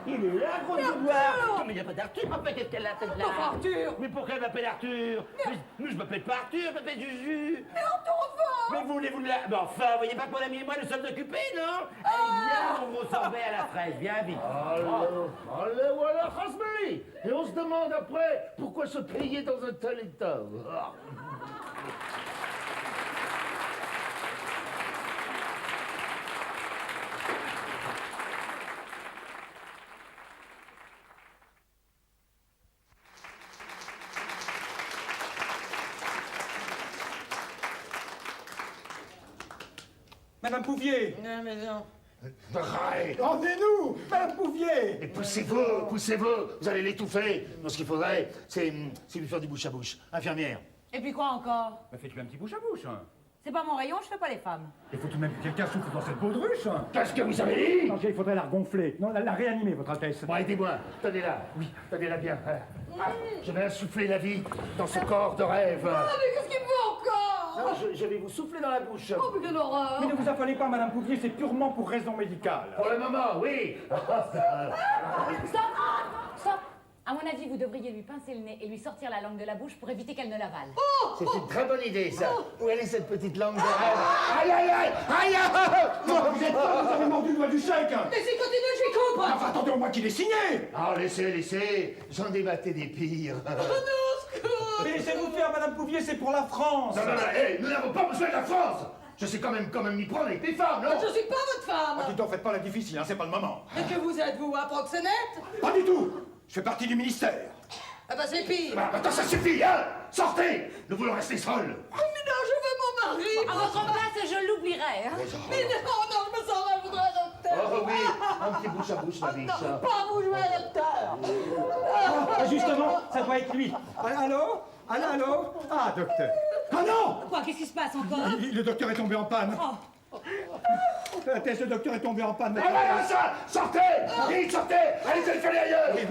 H: Il est là, gros devoir. Mais il n'y a pas d'Arthur, en fait, qu'est-ce qu'elle appelle là?
B: Arthur!
H: Mais pourquoi elle m'appelle Arthur? Mais je m'appelle pas Arthur, je m'appelle Juju.
B: Mais enfin!
H: Mais voulez-vous de la... Mais enfin, vous voyez pas que mon ami et moi, nous sommes occupés, non? Allez, viens, on vous sorbet à la fraise, viens vite.
G: Allez, voilà, Rasmeli. Et on se demande après pourquoi se payer dans un tel état.
F: Madame Pouvier.
B: Non, mais non.
F: Emmenez-nous, Madame Pouvier.
G: Et poussez-vous, vous allez l'étouffer. Non, ce qu'il faudrait, c'est lui faire du bouche à bouche. Infirmière.
B: Et puis quoi encore?
F: Bah, faites-lui un petit bouche à bouche. Hein.
B: C'est pas mon rayon, je fais pas les femmes.
F: Il faut tout de même que quelqu'un souffle dans cette baudruche. Hein.
G: Qu'est-ce que vous avez dit?
F: Non, il faudrait la regonfler. Non, la réanimer, votre Altesse.
G: Bon, aidez-moi. Tenez-la. Oui, tenez-la bien. Ah, je vais insuffler la vie dans ce corps de rêve.
D: Ah, mais qu'est-ce qu'il faut encore?
G: Non, je vais vous souffler dans la bouche.
D: Oh, mais quelle horreur.
F: Mais ne vous affolez pas, Madame Pouvier, c'est purement pour raison médicale.
G: Pour le moment, oui.
B: Stop! Stop! À mon avis, vous devriez lui pincer le nez et lui sortir la langue de la bouche pour éviter qu'elle ne l'avale.
G: C'est une très bonne idée, ça. Où elle est cette petite langue de rêve? Aïe, aïe, aïe, aïe,
F: Non, vous êtes pas, vous avez mordu le doigt du chèque.
B: Mais s'il continue, je lui coupe!
F: Enfin, attendez au moins qu'il ait signé.
G: Ah, laissez. J'en ai batté des pires.
F: Mais laissez-vous faire, Madame Pouvier, c'est pour la France.
G: Non, hey, nous n'avons pas besoin de la France. Je sais quand même m'y prendre avec les femmes, non?
D: Je suis pas votre femme.
F: Ah, dites donc, faites pas la difficile, hein, c'est pas le moment.
D: Mais que vous êtes, vous, un proxénète?
F: Pas du tout. Je fais partie du ministère.
D: Ah bah c'est pire.
G: Ah, attends, ça suffit, hein. Sortez. Nous voulons rester seuls.
D: Oh, mais non, je veux mon mari.
B: À votre place, je l'oublierai. Hein.
D: Mais non, je me sens là, je voudrais un docteur.
G: Oh oui, un petit bouche à bouche, ma biche.
D: Non, pas vous jouer un docteur.
F: Ah, justement, ça doit être lui. Allô? Ah, docteur. Ah non!
B: Quoi, qu'est-ce qui se passe encore?
F: Le docteur est tombé en panne. Le docteur est tombé en panne.
G: Ah, ça. Sortez. Vite, sortez. Allez, téléphonez ailleurs.
F: Oui,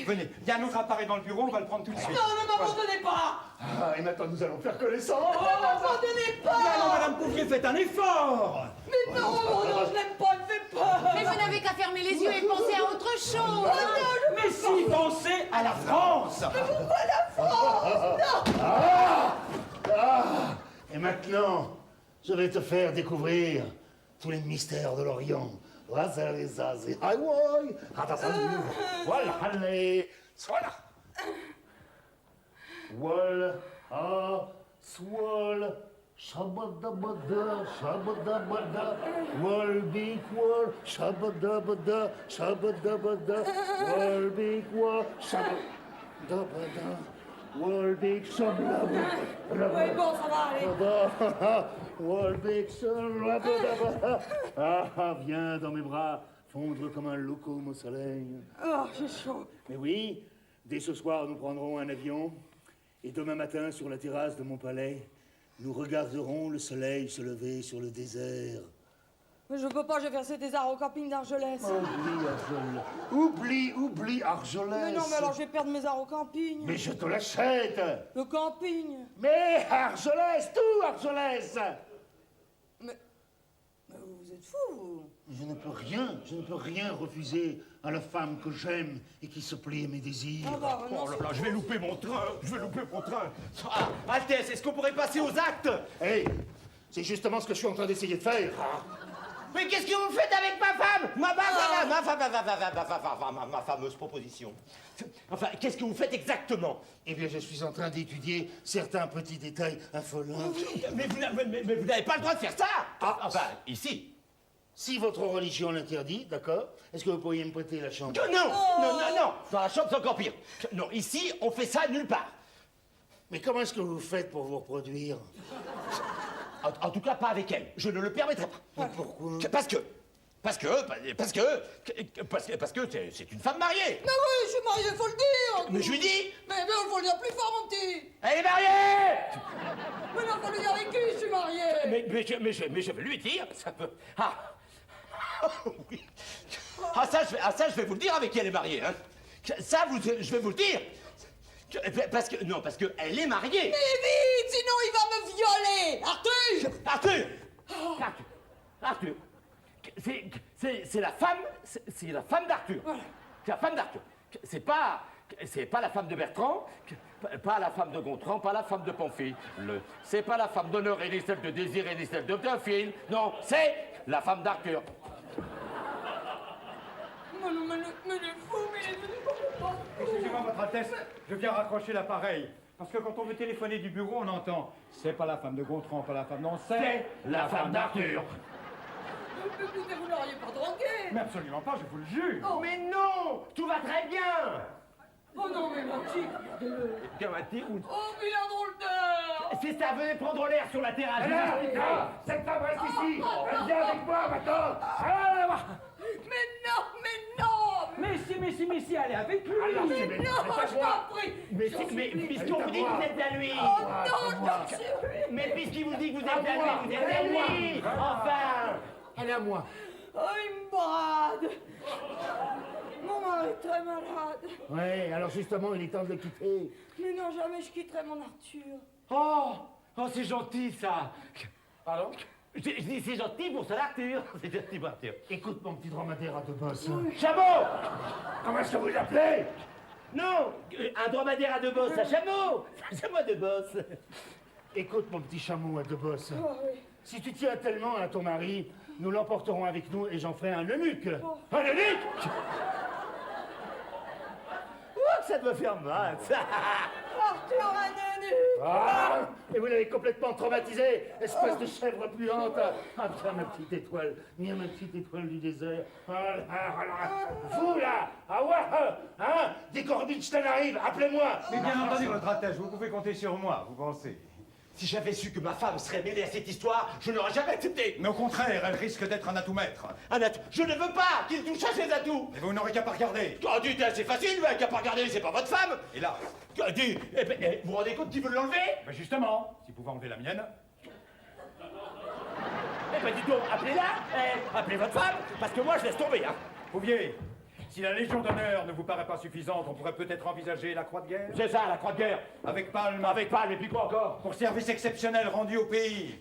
F: venez. Il y a un autre appareil dans le bureau, on va le prendre tout de suite.
D: Non, ne m'abandonnez pas.
G: Ah, et maintenant, nous allons faire connaissance.
D: Ne m'abandonnez pas.
F: Non, Madame Pouvier, faites un effort.
D: Mais non, je l'aime pas, ne fais pas.
B: Mais vous n'avez qu'à fermer les yeux et penser à autre chose. Hein.
F: Mais si, pensez à la France.
G: Et maintenant, je vais te faire découvrir tous les mystères de l'Orient. Voilà. Wal, ha, swal, shabadabada, shabadabada, wal, big wal, shabadabada, shabadabada, wal, big wal, shabadabada, wal, big shabadabada.
D: Oui, bon, ça va aller.
G: Wal, big shabadabada. Ah, viens dans mes bras, fondre comme un locum au soleil.
D: Oh, j'ai chaud.
G: Mais oui, dès ce soir, nous prendrons un avion. Et demain matin, sur la terrasse de mon palais, nous regarderons le soleil se lever sur le désert.
D: Mais je peux pas, je vais faire ces désert au camping d'Argelès.
G: Oublie Argelès.
D: Mais non, mais alors je vais perdre mes arts au camping.
G: Mais je te l'achète.
D: Le camping.
G: Mais Argelès, tout Argelès.
D: Mais vous êtes fou, vous.
G: Je ne peux rien refuser à la femme que j'aime et qui se plie à mes désirs.
D: Ah bah, non,
F: Oh là là, je vais louper mon train.
C: Ah, Altesse, est-ce qu'on pourrait passer aux actes?
G: Hé, c'est justement ce que je suis en train d'essayer de faire.
H: Mais qu'est-ce que vous faites avec ma femme?
C: Ma fameuse proposition. Enfin, qu'est-ce que vous faites exactement?
G: Eh bien, je suis en train d'étudier certains petits détails affolants.
C: Mais vous n'avez pas le droit de faire ça. Enfin, ici.
G: Si votre religion l'interdit, d'accord, est-ce que vous pourriez me prêter la chambre?
C: Non. Dans la chambre, c'est encore pire. Non, ici, on fait ça nulle part.
G: Mais comment est-ce que vous faites pour vous reproduire?
C: En tout cas, pas avec elle. Je ne le permettrai pas.
G: Mais pourquoi?
C: Parce que c'est une femme mariée.
I: Mais oui, je suis mariée, faut le dire.
C: Mais je lui dis,
I: Mais faut le dire plus fort, mon petit.
C: elle est mariée.
I: Mais non, faut le dire avec qui je suis mariée.
C: Mais je vais lui dire, ça peut... Oui. Ça, je vais vous le dire avec qui elle est mariée. Hein. Ça, je vais vous le dire. Parce que elle est mariée.
I: Mais vite, sinon il va me violer.
C: Arthur, c'est la femme d'Arthur. C'est la femme d'Arthur. C'est pas la femme de Bertrand, pas la femme de Gontran, pas la femme de Pamphile. C'est pas la femme d'Honoré, ni celle de Désiré, ni celle de Théophile. Non, c'est la femme d'Arthur.
I: Mais il est fou, mais il est fou.
F: Excusez-moi, Votre Altesse, je viens raccrocher l'appareil. Parce que quand on veut téléphoner du bureau, on entend « C'est pas la femme de Gontran, pas la femme... » Non, c'est
C: la femme d'Arthur.
I: Mais écoutez, vous l'auriez pas drogué.
F: Mais absolument pas, je vous le jure.
C: Oh, mais non, tout va très bien.
I: Oh non, mais mon petit, regardez-le. Oh, mais il a drôle d'air.
C: C'est ça, venez prendre l'air sur la terrasse.
G: Cette femme reste ici. Elle vient avec moi maintenant.
I: Mais non.
F: Mais si, allez avec lui.
I: Mais non, je t'en prie.
C: Mais puisqu'on vous dit que vous êtes à lui.
I: Oh non, non, chérie.
C: Mais puisqu'il vous dit que vous êtes à lui, vous êtes à lui. Enfin.
G: Elle est à moi.
I: Oh, il me brade. Mon mari est très malade.
G: Ouais, alors justement, il est temps de le quitter.
I: Mais non, jamais je quitterai mon Arthur.
C: Oh, c'est gentil ça. Pardon? Je dis c'est gentil pour son Arthur. C'est gentil pour Arthur.
G: Écoute, mon petit dromadaire à deux bosses.
C: Chameau.
G: Comment est-ce que vous l'appelez?
C: Non, un dromadaire à deux bosses, un chameau. Un chameau à deux bosses.
G: Écoute, mon petit chameau à deux bosses.
I: Oh, oui.
G: Si tu tiens tellement à ton mari, nous l'emporterons avec nous et j'en ferai un eunuque. Un eunuque?
C: Oh, ça doit faire mal, ça.
I: Arthur, un eunuque.
G: Ah, et vous l'avez complètement traumatisé, espèce de chèvre puante. Ah, tiens, ma petite étoile, viens, ma petite étoile du désert. Vous, là, hein, des Corbinstein arrivent, appelez-moi.
F: Mais bien entendu, Votre Altesse, vous pouvez compter sur moi, vous pensez.
C: Si j'avais su que ma femme serait mêlée à cette histoire, je n'aurais jamais accepté.
E: Mais au contraire, elle risque d'être un atout maître.
C: Un atout. Je ne veux pas qu'il touche à ses atouts.
E: Et vous n'aurez qu'à pas regarder.
C: Oh, dites, c'est facile, mais qu'à pas regarder, c'est pas votre femme.
E: Et là,
C: Dites, vous vous rendez compte qu'il veut l'enlever?
F: Mais justement, si vous pouvez enlever la mienne...
C: Eh ben, dites donc, appelez-la. Appelez votre femme, parce que moi, je laisse tomber, hein.
F: Bouvier, si la Légion d'honneur ne vous paraît pas suffisante, on pourrait peut-être envisager la Croix de guerre.
C: C'est ça, la croix de guerre.
F: Avec palme.
C: Avec palme, et puis quoi encore?
E: pour service exceptionnel rendu au pays.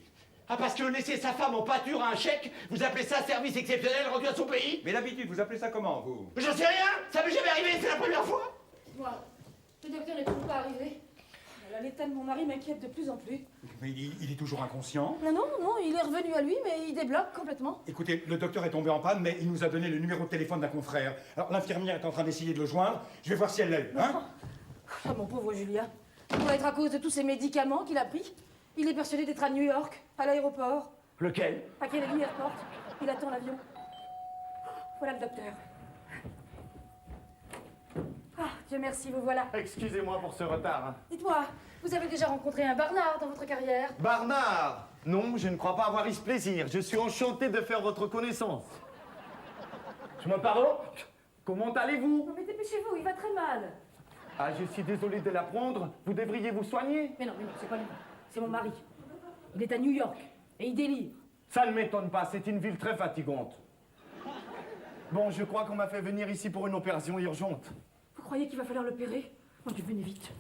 C: Ah, parce que laisser sa femme en pâture à un chèque, vous appelez ça service exceptionnel rendu à son pays?
E: Mais d'habitude, vous appelez ça comment, vous?
C: J'en sais rien, ça m'est jamais arrivé, c'est la première fois.
D: Moi, le docteur n'est toujours pas arrivé. Alors, l'état de mon mari m'inquiète de plus en plus.
E: Mais il est toujours inconscient.
D: Non, il est revenu à lui, mais il débloque complètement.
E: Écoutez, le docteur est tombé en panne, mais il nous a donné le numéro de téléphone d'un confrère. Alors l'infirmière est en train d'essayer de le joindre. Je vais voir si elle l'a eu, hein?
D: Ah, mon pauvre Julien. Ça doit être à cause de tous ces médicaments qu'il a pris. Il est persuadé d'être à New York, à l'aéroport,
C: Lequel?
D: à Kennedy Airport. Il attend l'avion. Voilà le docteur. Ah, Dieu merci, vous voilà.
J: Excusez-moi pour ce retard.
D: Dites-moi, vous avez déjà rencontré un Barnard dans votre carrière?
J: Barnard! Non, je ne crois pas avoir eu ce plaisir. Je suis enchanté de faire votre connaissance.
C: Je me pardon?
J: Comment allez-vous?
D: Non mais dépêchez-vous, il va très mal.
J: Ah, je suis désolé de l'apprendre. Vous devriez vous soigner.
D: Mais non, c'est pas lui. C'est mon mari. Il est à New York et il délire.
J: Ça ne m'étonne pas, c'est une ville très fatigante. Bon, je crois qu'on m'a fait venir ici pour une opération urgente.
D: Vous croyez qu'il va falloir l'opérer? Mon Dieu, venez vite.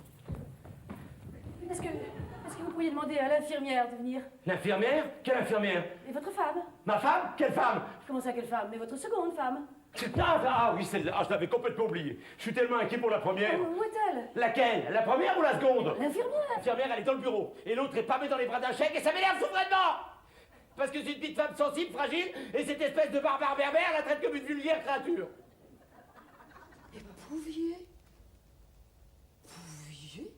D: Est-ce que vous pourriez demander à l'infirmière de venir?
C: L'infirmière? Quelle infirmière?
D: Et votre femme?
C: Ma femme? Quelle femme?
D: Comment ça, quelle femme? Mais votre seconde femme.
C: Ah oui, celle-là. Ah, je l'avais complètement oublié. Je suis tellement inquiet pour la première.
D: Où est-elle?
C: Laquelle? La première ou la seconde?
D: L'infirmière.
C: L'infirmière, elle est dans le bureau. Et l'autre est pâmée dans les bras d'un chèque et ça m'énerve souverainement! Parce que c'est une petite femme sensible, fragile, et cette espèce de barbare berbère la traite comme une vulgaire créature.
D: Et Bouvier? Bouvier?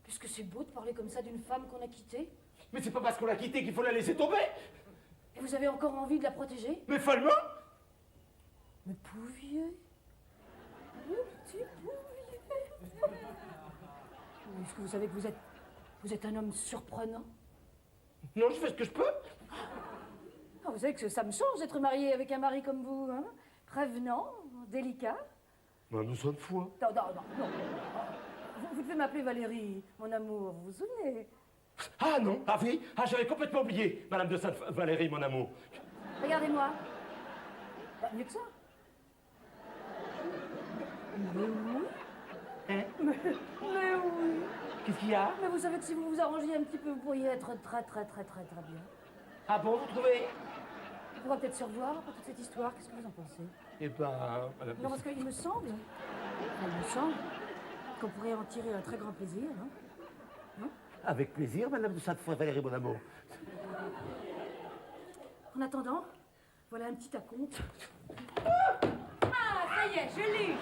D: Qu'est-ce que c'est beau de parler comme ça d'une femme qu'on a quittée?
C: Mais c'est pas parce qu'on l'a quittée qu'il faut la laisser tomber.
D: Et vous avez encore envie de la protéger?
H: Mais follement?
D: Mais Pouvier? Mon petit Pouvier. Est-ce que vous savez que vous êtes un homme surprenant?
H: Non, je fais ce que je peux.
D: Ah, vous savez que ça me change d'être mariée avec un mari comme vous, hein? Prévenant, délicat.
H: Madame de Sainte-Foy.
D: Non. Vous devez m'appeler Valérie, mon amour, vous vous souvenez?
H: Ah non, ah oui, ah j'avais complètement oublié, Madame de Sainte-Valérie, mon amour.
D: Regardez-moi. Bah, mieux que ça. Mais oui.
H: Hein?
D: Mais oui.
H: Qu'est-ce qu'il y a?
D: Mais vous savez que si vous vous arrangiez un petit peu, vous pourriez être très bien.
H: Ah bon, vous trouvez?
D: On pourra peut-être se revoir après toute cette histoire. Qu'est-ce que vous en pensez?
H: Eh ben, Madame de
D: Non, parce qu'il me semble qu'on pourrait en tirer un très grand plaisir, hein?
H: Avec plaisir, Madame de Sainte-Foy-Valérie, mon amour.
D: En attendant, voilà un petit acompte.
B: Ah, ça y est, je l'ai eu.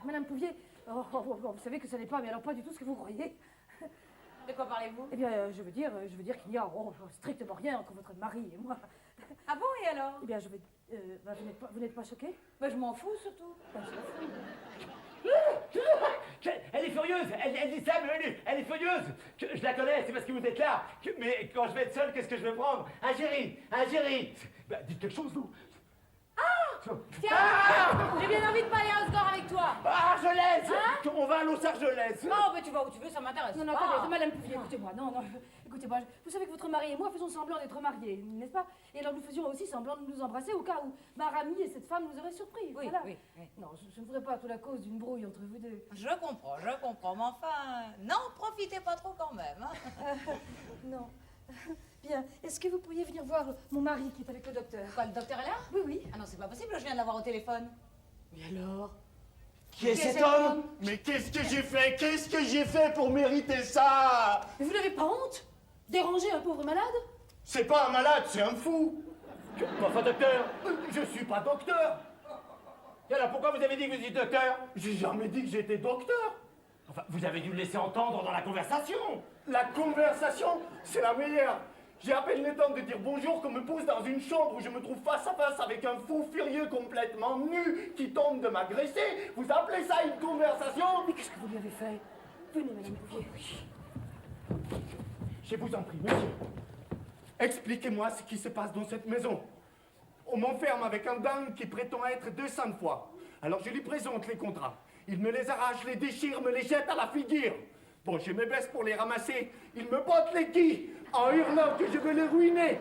D: Madame Pouvier, vous savez que ce n'est pas, mais alors pas du tout ce que vous croyez.
B: De quoi parlez-vous?
D: Eh bien, je veux dire qu'il n'y a strictement rien entre votre mari et moi.
B: Ah bon, et alors?
D: Eh bien, vous n'êtes pas choquée?
B: Bah, je m'en fous, surtout.
D: Ben, je m'en fous.
H: Elle est furieuse, elle dit ça, mais elle est furieuse. Je la connais, c'est parce que vous êtes là. Mais quand je vais être seul, qu'est-ce que je vais prendre? Un géri. Bah, dites quelque chose, vous.
B: Tiens, j'ai bien envie de parler un score avec toi.
H: Ah, je laisse.
B: Hein?
H: On va à Los Angeles.
B: Oh, mais tu vas où tu veux, ça m'intéresse.
D: Non,
B: pas.
D: attendez, Madame Pouvier, écoutez-moi. Non, écoutez-moi. Vous savez que votre mari et moi faisons semblant d'être mariés, n'est-ce pas? Et alors nous faisions aussi semblant de nous embrasser au cas où Marami et cette femme nous auraient surpris.
B: Oui,
D: voilà.
B: oui.
D: Non, je ne voudrais pas tout la cause d'une brouille entre vous deux.
B: Je comprends, mais enfin, non, profitez pas trop quand même. Hein.
D: Non. Bien, est-ce que vous pourriez venir voir mon mari qui est avec le docteur?
B: Quoi, le docteur est là?
D: Oui.
B: Ah non, c'est pas possible, je viens de l'avoir au téléphone.
D: Mais alors?
H: Qui est cet homme?
G: Mais qu'est-ce que j'ai fait pour mériter ça?
D: Mais vous n'avez pas honte? Déranger un pauvre malade?
G: C'est pas un malade, c'est un fou.
H: Enfin, docteur, je suis pas docteur. Et alors, pourquoi vous avez dit que vous étiez docteur?
J: J'ai jamais dit que j'étais docteur.
H: Enfin, vous avez dû le laisser entendre dans la conversation.
J: La conversation, c'est la meilleure. J'ai à peine le temps de dire bonjour qu'on me pose dans une chambre où je me trouve face à face avec un fou furieux complètement nu qui tente de m'agresser. Vous appelez ça une conversation?
D: Mais qu'est-ce que vous lui avez fait? Venez, Madame Pouvier.
J: Je vous en prie, monsieur. Expliquez-moi ce qui se passe dans cette maison. On m'enferme avec un dingue qui prétend être 200 fois. Alors je lui présente les contrats. Il me les arrache, les déchire, me les jette à la figure. Bon, je me baisse pour les ramasser. Il me botte les quilles en hurlant que je veux les ruiner.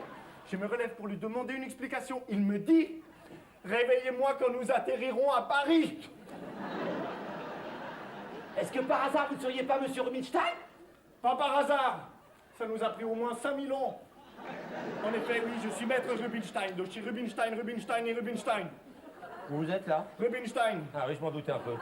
J: Je me relève pour lui demander une explication. Il me dit « Réveillez-moi quand nous atterrirons à Paris ».
H: Est-ce que par hasard, vous ne seriez pas Monsieur Rubinstein?
J: Pas par hasard. Ça nous a pris au moins 5000 ans. En effet, oui, je suis maître Rubinstein, de chez Rubinstein et Rubinstein.
H: Vous êtes là?
J: Rubinstein.
H: Ah oui, je m'en doutais un peu.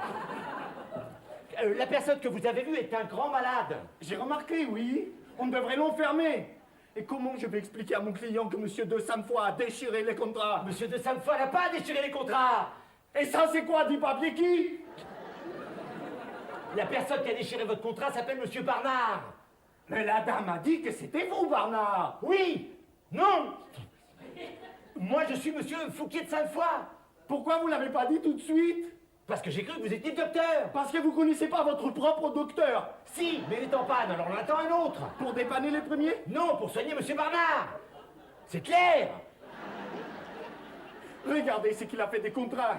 H: La personne que vous avez vue est un grand malade.
J: J'ai remarqué, oui. On devrait l'enfermer. Et comment je vais expliquer à mon client que Monsieur de Sainte-Foy a déchiré les contrats?
H: Monsieur de Sainte-Foy n'a pas déchiré les contrats.
J: Et ça, c'est quoi, dit papier qui?
H: La personne qui a déchiré votre contrat s'appelle Monsieur Barnard.
J: Mais la dame a dit que c'était vous, Barnard.
H: Oui. Non. Moi, je suis Monsieur Fouquier de Sainte-Foy.
J: Pourquoi vous l'avez pas dit tout de suite?
H: Parce que j'ai cru que vous étiez docteur.
J: Parce que vous connaissez pas votre propre docteur.
H: Si, mais il est en panne, alors on attend un autre.
J: Pour dépanner les premiers?
H: Non, pour soigner Monsieur Barnard. C'est clair.
J: Regardez ce qu'il a fait des contrats.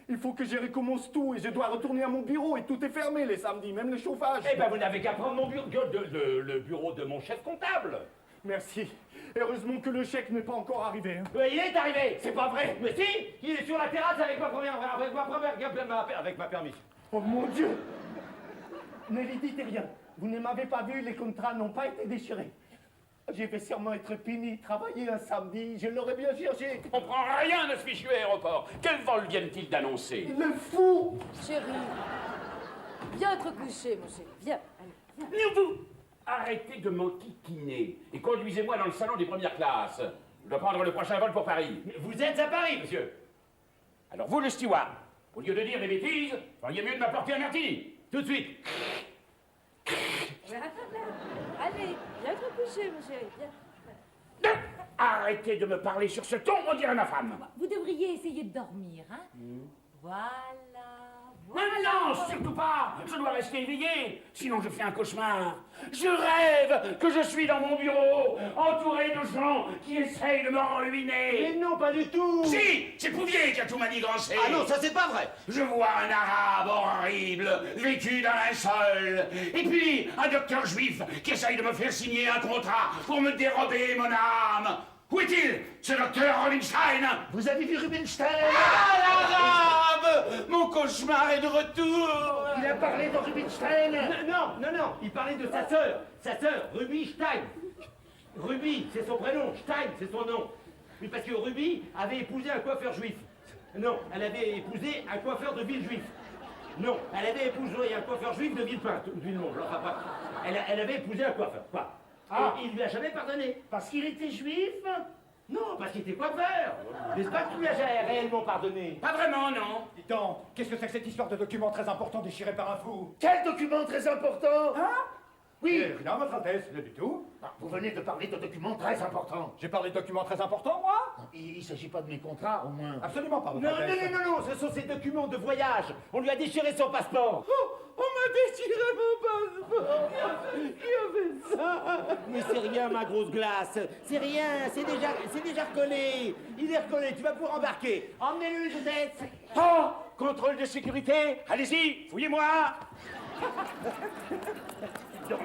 J: Il faut que je recommence tout et je dois retourner à mon bureau et tout est fermé les samedis, même le chauffage.
H: Eh ben, vous n'avez qu'à prendre mon bureau, le bureau de mon chef comptable.
J: Merci. Heureusement que le chèque n'est pas encore arrivé. Hein.
H: Il est arrivé.
J: C'est pas vrai.
H: Mais si, il est sur la terrasse avec ma permission.
J: Oh mon Dieu. Ne lui dites rien. Vous ne m'avez pas vu, les contrats n'ont pas été déchirés. Je vais sûrement être puni, travailler un samedi, je l'aurais bien cherché.
A: Je comprends rien de ce fichu aéroport. Quel vol viennent-ils d'annoncer?
J: Le fou.
D: Chérie, viens te coucher, mon chéri. Viens.
A: Vous arrêtez de m'enquiquiner et conduisez-moi dans le salon des premières classes. Je dois prendre le prochain vol pour Paris.
H: Mais vous êtes à Paris, monsieur.
A: Alors vous, le steward, au lieu de dire des bêtises, feriez mieux de m'apporter un martini. Tout de suite.
D: Allez, bien te coucher, monsieur. Bien.
A: Arrêtez de me parler sur ce ton, on dirait ma femme.
B: Vous devriez essayer de dormir, hein? Voilà.
A: Non, surtout pas. Je dois rester éveillé, sinon je fais un cauchemar. Je rêve que je suis dans mon bureau, entouré de gens qui essayent de me ruiner.
C: Mais non, pas du tout.
A: Si, c'est Pouvier qui a tout manigancé.
C: Ah non, ça c'est pas vrai.
A: Je vois un arabe horrible, vêtu d'un linceul, et puis un docteur juif qui essaye de me faire signer un contrat pour me dérober mon âme. Où est-il, ce docteur Rubinstein?
G: Vous avez vu Rubinstein?
A: Ah, l'arabe! Mon cauchemar est de retour.
G: Il a parlé de Rubinstein?
C: Non, il parlait de sa sœur, Ruby Stein. Ruby, c'est son prénom, Stein, c'est son nom. Oui, parce que Ruby avait épousé un coiffeur juif. Non, elle avait épousé un coiffeur de Villejuif. Non, elle avait épousé un coiffeur juif de Villepinte, ou Villemont, enfin pas. Elle avait épousé un coiffeur, quoi.
G: Ah.
C: Et il lui a jamais pardonné.
G: Parce qu'il était juif?
C: Non, parce qu'il était coiffeur. N'est-ce pas qu'il lui a jamais réellement pardonné?
A: Pas vraiment, non.
F: Dis donc, qu'est-ce que c'est que cette histoire de document très important déchiré par un fou?
G: Quel document très important?
F: Hein?
G: Oui.
F: Rien, votre Altesse, pas du tout.
G: Ah, vous venez de parler de documents très importants.
F: J'ai parlé de documents très importants, moi?
G: Il s'agit pas de mes contrats, au moins.
F: Absolument pas, votre
C: Non,
F: Altesse.
C: non, ce sont ses documents de voyage. On lui a déchiré son passeport.
I: On m'a déchiré mon passeport. Qui a fait ça?
C: Mais c'est rien, ma grosse glace. C'est rien, c'est déjà recollé. Il est recollé, tu vas pouvoir embarquer. Emmenez-le, les hôtesses.
A: Oh, contrôle de sécurité. Allez-y, fouillez-moi. Donc,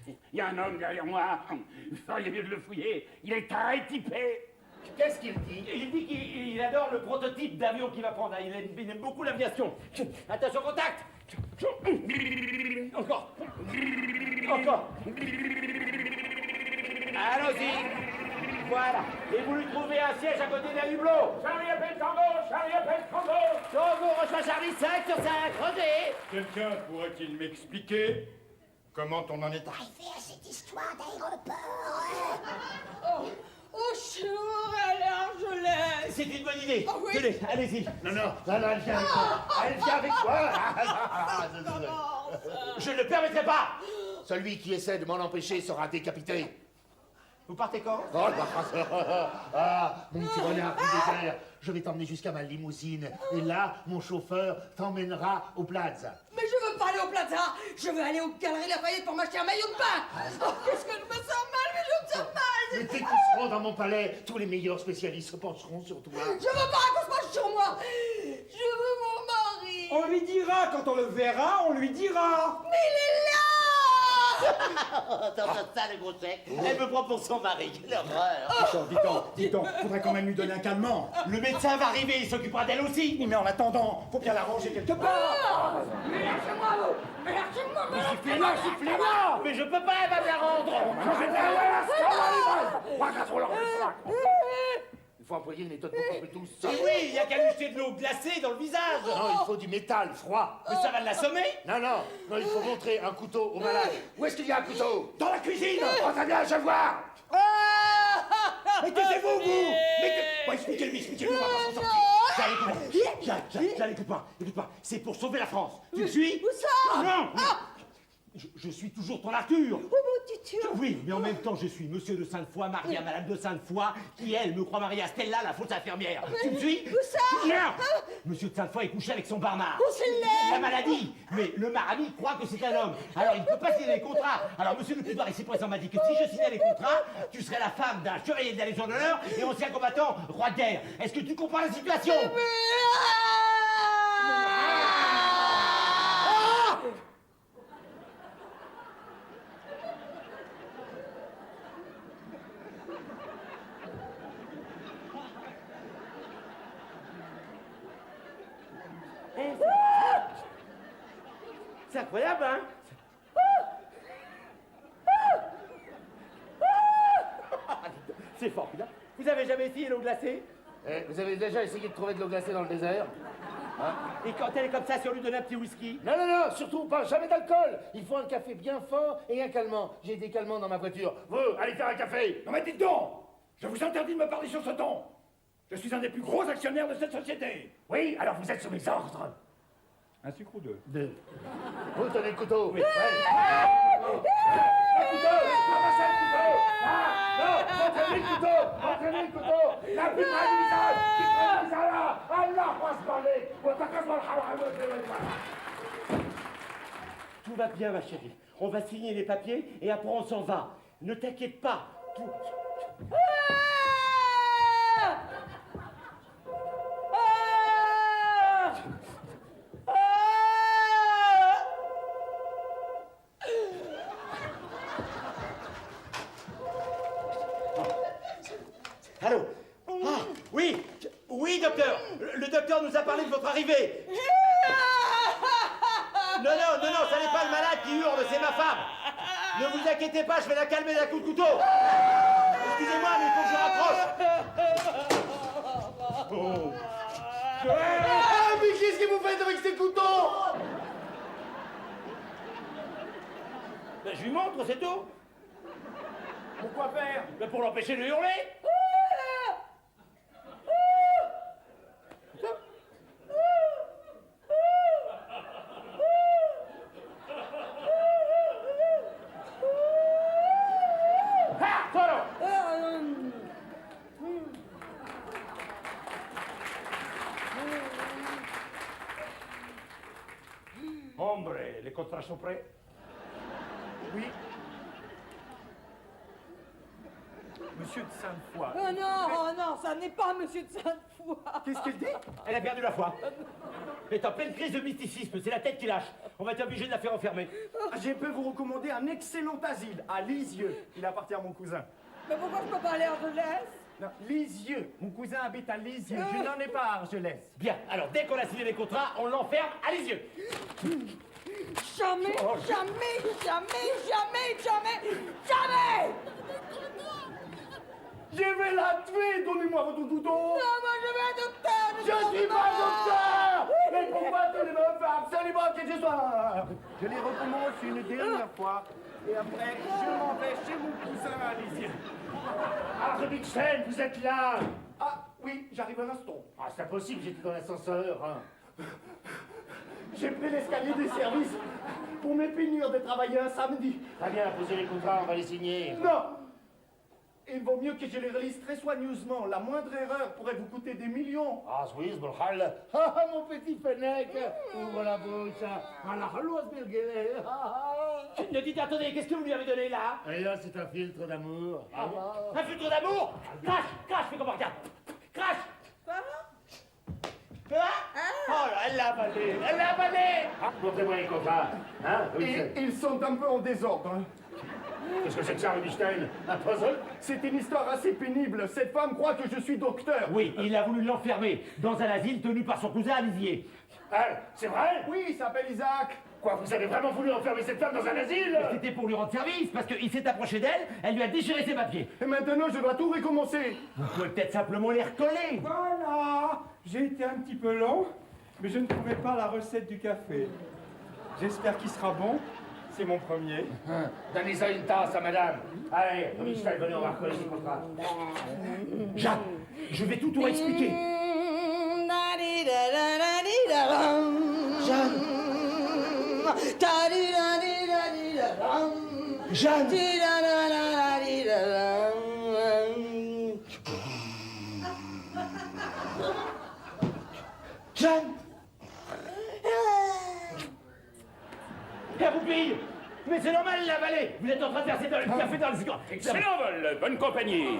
A: il y a un homme derrière moi. Vous feriez mieux de le fouiller. Il est très typé.
G: Qu'est-ce qu'il dit?
C: Il dit qu'il adore le prototype d'avion qu'il va prendre. Il aime beaucoup l'aviation. Attention, contact. Encore. Allons-y. Voilà. Et vous lui trouvez un siège à côté d'un hublot.
A: Charlie appelle Tango.
C: Tango reçoit Charlie 5 sur 5. Roger.
E: Quelqu'un pourrait-il m'expliquer comment on en est arrivé à cette histoire d'aéroport?
I: Bonjour, alors je laisse.
C: C'est une bonne idée.
I: Oh, oui.
C: Tenez, allez-y.
G: Non, elle vient avec moi. Elle vient avec moi.
C: Je ne le permettrai pas.
G: Celui qui essaie de m'en empêcher sera décapité.
C: Vous partez quand?
G: Oh, mon petit renard du désert, je vais t'emmener jusqu'à ma limousine. Et là, mon chauffeur t'emmènera au Plaza.
I: Mais je veux pas aller au Plaza. Je veux aller aux Galeries Lafayette pour m'acheter un maillot de bain. Oh, qu'est-ce que je me sens mal, mais je me sens mal.
G: Mais dès qu'ils seront dans mon palais, tous les meilleurs spécialistes se pencheront sur toi.
I: Je veux pas qu'on se penche sur moi. Je veux mon mari.
F: On lui dira, quand on le verra, on lui dira.
I: Mais il est là.
C: Attends, ça, le gros chèque. Elle me prend pour son mari. Quelle horreur.
F: Dis donc, faudrait quand même lui donner un calmant.
C: Le médecin va arriver, il s'occupera d'elle aussi.
F: Oui, mais en attendant, faut bien l'arranger quelque part.
I: Mais lâchez-moi, vous. Mais lâchez-moi.
C: Sifflez-moi. Mais je peux pas, elle va me la rendre.
G: Il faut employer une méthode beaucoup plus douce.
C: Et oui, il y a qu'à lui jeter de l'eau glacée dans le visage.
G: Non, il faut du métal froid.
C: Mais ça va l'assommer.
G: Non, il faut montrer un couteau au malade. Où est-ce qu'il y a un couteau?
F: Dans la cuisine.
G: Oh, très bien, je vois.
F: Mais taisez-vous, vous. Bon, expliquez-lui, on va pas s'en sortir.
C: Jeanne, écoute-moi. C'est pour sauver la France. Tu me suis?
I: Où ça?
C: Non. Je suis toujours ton Arthur.
I: Oh mon tutu.
C: Oui, mais en même temps, je suis monsieur de Sainte-Foy, marié à madame de Sainte-Foy, qui, elle, me croit mariée à Stella, la fausse infirmière. Tu me suis?
I: Où ça?
C: Non. Monsieur de Sainte-Foy est couché avec son barnard.
I: Où c'est laid?
C: La maladie. Mais le marami croit que c'est un homme. Alors, il ne peut pas signer les contrats. Alors, monsieur le pouvoir ici présent m'a dit que si je signais les contrats, tu serais la femme d'un chevalier de la Légion d'honneur et ancien combattant, roi de guerre. Est-ce que tu comprends la situation? C'est incroyable, hein? C'est formidable. Vous avez jamais essayé l'eau glacée?
G: Vous avez déjà essayé de trouver de l'eau glacée dans le désert?
C: Et quand elle est comme ça, si on lui donne un petit whisky?
G: Non, surtout pas, jamais d'alcool. Il faut un café bien fort et un calmant. J'ai des calmants dans ma voiture. Vous, allez faire un café.
F: Non mais dites donc, Je vous interdis de me parler sur ce ton. Je suis un des plus gros actionnaires de cette société.
G: Oui, alors vous êtes sous mes ordres.
F: Un sucre ou deux?
G: Deux. Vous tenez le couteau.
F: Oui. Le couteau! Ramassez le couteau! Ah! Non! Montrez-lui le couteau! Montrez-lui le couteau! La plus près du visage! Qui prend le visage là! Allah,
C: Tout va bien, ma chérie. On va signer les papiers et après on s'en va. Ne t'inquiète pas. Tout... Allô? Ah, oui! Oui, docteur! Le docteur nous a parlé de votre arrivée! Non, ça n'est pas le malade qui hurle, c'est ma femme! Ne vous inquiétez pas, je vais la calmer d'un coup de couteau! Excusez-moi, mais il faut que je raccroche! Oh. Ah, mais qu'est-ce que vous faites avec ces couteaux?
H: Ben, je lui montre, c'est tout.
F: Pourquoi faire?
H: Ben, pour l'empêcher de hurler.
F: Hombre, les contrats sont prêts? Oui. Monsieur de Sainte-Foy.
I: Oh non, ça n'est pas Monsieur de Sainte-Foy.
F: Qu'est-ce qu'elle dit?
C: Elle a perdu la foi. Elle est en pleine crise de mysticisme, c'est la tête qui lâche. On va être obligé de la faire enfermer.
J: Je peux vous recommander un excellent asile à Lisieux. Il appartient à mon cousin.
I: Mais pourquoi je peux pas aller à Argelès?
J: Non, Lisieux. Mon cousin habite à Lisieux. Je n'en ai pas à Argelès.
C: Bien, alors dès qu'on a signé les contrats, on l'enferme à les yeux.
I: Jamais, jamais!
J: Je vais la tuer. Donnez-moi votre couteau.
I: Non, moi je veux un docteur!
J: Je suis pas docteur. Mais pourquoi tu ne me fais absolument que ce soir? Je les recommence une dernière fois. Et après, je m'en vais chez mon cousin à Lisieux.
G: Ah, Rubinstein, vous êtes là.
J: Ah, oui, j'arrive un instant.
G: Ah, c'est impossible, j'étais dans l'ascenseur. Hein.
J: J'ai pris l'escalier des services pour me punir de travailler un samedi.
G: Très bien, posez les contrats, on va les signer.
J: Non! Il vaut mieux que je les relise très soigneusement. La moindre erreur pourrait vous coûter des millions.
G: Ah, oui, Sbolhal. Ah, mon petit Fennec. Ouvre la bouche. Ah, la halouas bilguele.
C: Ne dites, attendez, qu'est-ce que vous lui avez donné là?
G: Et là, c'est un filtre d'amour.
C: Un filtre d'amour? Crache, fais comme regarde. Crache. Oh là, elle l'a avalé.
G: Montrez-moi les contrats. Hein, Rubinstein.
J: Ils sont un peu en désordre. Hein.
G: Qu'est-ce que c'est que ça, Rubinstein? Un puzzle?
J: C'est une histoire assez pénible. Cette femme croit que je suis docteur.
C: Oui, il a voulu l'enfermer dans un asile tenu par son cousin Olivier.
G: Ah, c'est vrai?
J: Oui, il s'appelle Isaac.
G: Quoi, vous avez vraiment voulu enfermer cette femme dans un asile?
C: C'était pour lui rendre service, parce qu'il s'est approché d'elle, elle lui a déchiré ses papiers.
J: Et maintenant, je dois tout recommencer.
C: Vous pouvez peut-être simplement les recoller.
K: Voilà, j'ai été un petit peu long, mais je ne trouvais pas la recette du café. J'espère qu'il sera bon, c'est mon premier.
G: Donnez ça une tasse à madame. Allez, Rubinstein, venez, on va recoller ce contrat.
C: Jacques, je vais tout expliquer. Jeanne. Jeanne. Père Goupille. Mais c'est normal, il l'a avalé. Vous êtes en train de verser dans le café dans le cigare.
A: Excellent vol, bonne compagnie.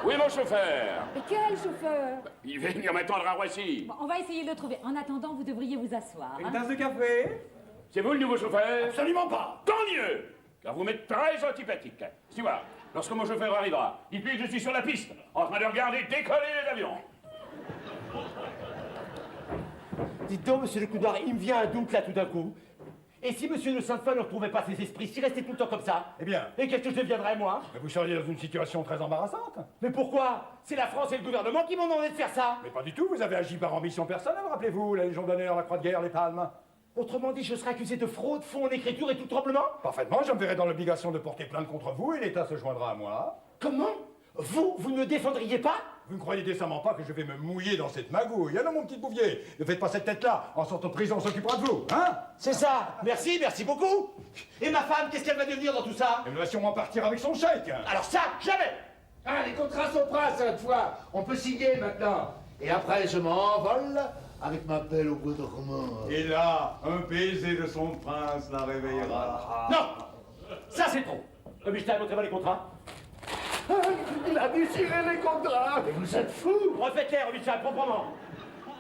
A: Où est mon chauffeur?
D: Mais quel chauffeur?
A: Il va venir m'attendre à Roissy.
B: Bon, on va essayer de le trouver. En attendant, vous devriez vous asseoir.
K: Une tasse de café?
A: C'est vous le nouveau chauffeur?
F: Absolument pas.
A: Tant mieux, car vous m'êtes très antipathique. Steward, lorsque mon chauffeur arrivera, dites-lui que je suis sur la piste, en train de regarder décoller les avions.
C: Dites donc, monsieur le Coudard, il me vient un doute là tout d'un coup. Et si monsieur de Sainte-Foy ne retrouvait pas ses esprits, s'il restait tout le temps comme ça?
E: Eh bien,
C: Et qu'est-ce que je deviendrais, moi?
E: vous seriez dans une situation très embarrassante.
C: Mais pourquoi? C'est la France et le gouvernement qui m'ont demandé de faire ça.
E: Mais pas du tout, vous avez agi par ambition personnelle, rappelez-vous, la Légion d'honneur, la Croix de guerre, les palmes.
C: Autrement dit, je serais accusé de fraude, faux en écriture et tout tremblement?
E: Parfaitement, je me verrai dans l'obligation de porter plainte contre vous et l'État se joindra à moi.
C: Comment?
H: Vous ne défendriez pas?
E: Vous ne croyez décemment pas que je vais me mouiller dans cette magouille? Ah non, mon petit Bouvier, ne faites pas cette tête-là. En sortant de prison, on s'occupera de vous, hein?
H: C'est ça. Merci beaucoup. Et ma femme, qu'est-ce qu'elle va devenir dans tout ça?
E: Elle va sûrement partir avec son chèque.
H: Alors ça, jamais.
G: Ah, les contrats sont prêts cette fois. On peut signer maintenant. Et après, je m'envole avec ma belle au bout dormant.
E: Et là, un baiser de son prince la réveillera.
H: Non. Ça, c'est trop. Rubinstein, montrez-moi les contrats.
J: Il a déchiré les contrats.
H: Mais vous êtes fous. Refaites-les, Rubinstein, proprement.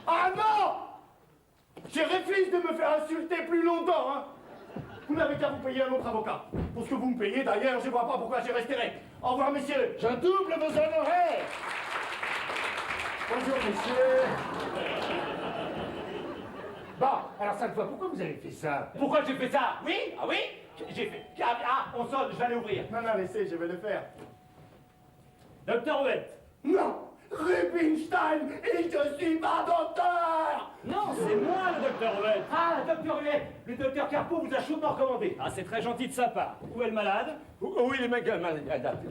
J: Ah non! Je refuse de me faire insulter plus longtemps, hein. Vous n'avez qu'à vous payer un autre avocat. Pour ce que vous me payez, d'ailleurs, je vois pas pourquoi je resterai. Au revoir, messieurs.
G: Je double vos honoraires.
J: Bonjour, messieurs.
H: Bon, alors cette fois, pourquoi vous avez fait ça? Pourquoi j'ai fait ça? Oui? Ah oui? J'ai fait... Ah, on sonne, je vais aller ouvrir.
J: Non, laissez, je vais le faire.
H: Docteur Huet.
J: Non! Rubinstein, et je suis pas docteur!
H: Non, c'est moi le docteur Huet. Ah, docteur Huet, le docteur Carpeau vous a chaudement recommandé. Ah, c'est très gentil de sa part. Où est le malade? Oui, les mecs malades.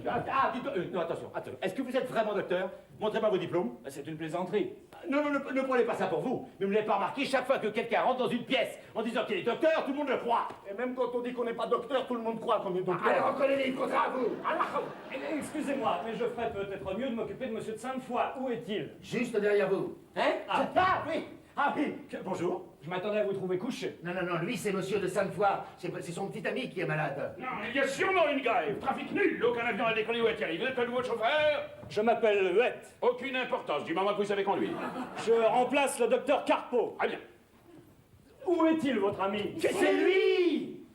H: Ah, dites non, attention. Est-ce que vous êtes vraiment docteur? Montrez-moi vos diplômes. C'est une plaisanterie. Non, ne prenez pas ça pour vous. Mais vous n'avez pas remarqué, chaque fois que quelqu'un rentre dans une pièce en disant qu'il est docteur, tout le monde le croit.
J: Et même quand on dit qu'on n'est pas docteur, tout le monde croit qu'on est docteur.
H: Alors, reconnez les contrats à vous.
L: Excusez-moi, mais je ferais peut-être mieux de m'occuper de monsieur de Sainte-Foy. Où est-il?
G: Juste derrière vous.
H: Hein? Oui. Ah oui. Bonjour.
L: Je m'attendais à vous trouver couché.
G: Non, lui, c'est monsieur de Sainte-Foy. C'est son petit ami qui est malade.
A: Non, il y a sûrement une grève. Trafic nul. Aucun avion à décoller où est arrivé. Vous êtes le nouveau chauffeur?
L: Je m'appelle Huet.
A: Aucune importance, du moment que vous savez conduire.
L: Je remplace le docteur Carpeau.
A: Ah bien.
L: Où est-il, votre ami?
H: C'est lui.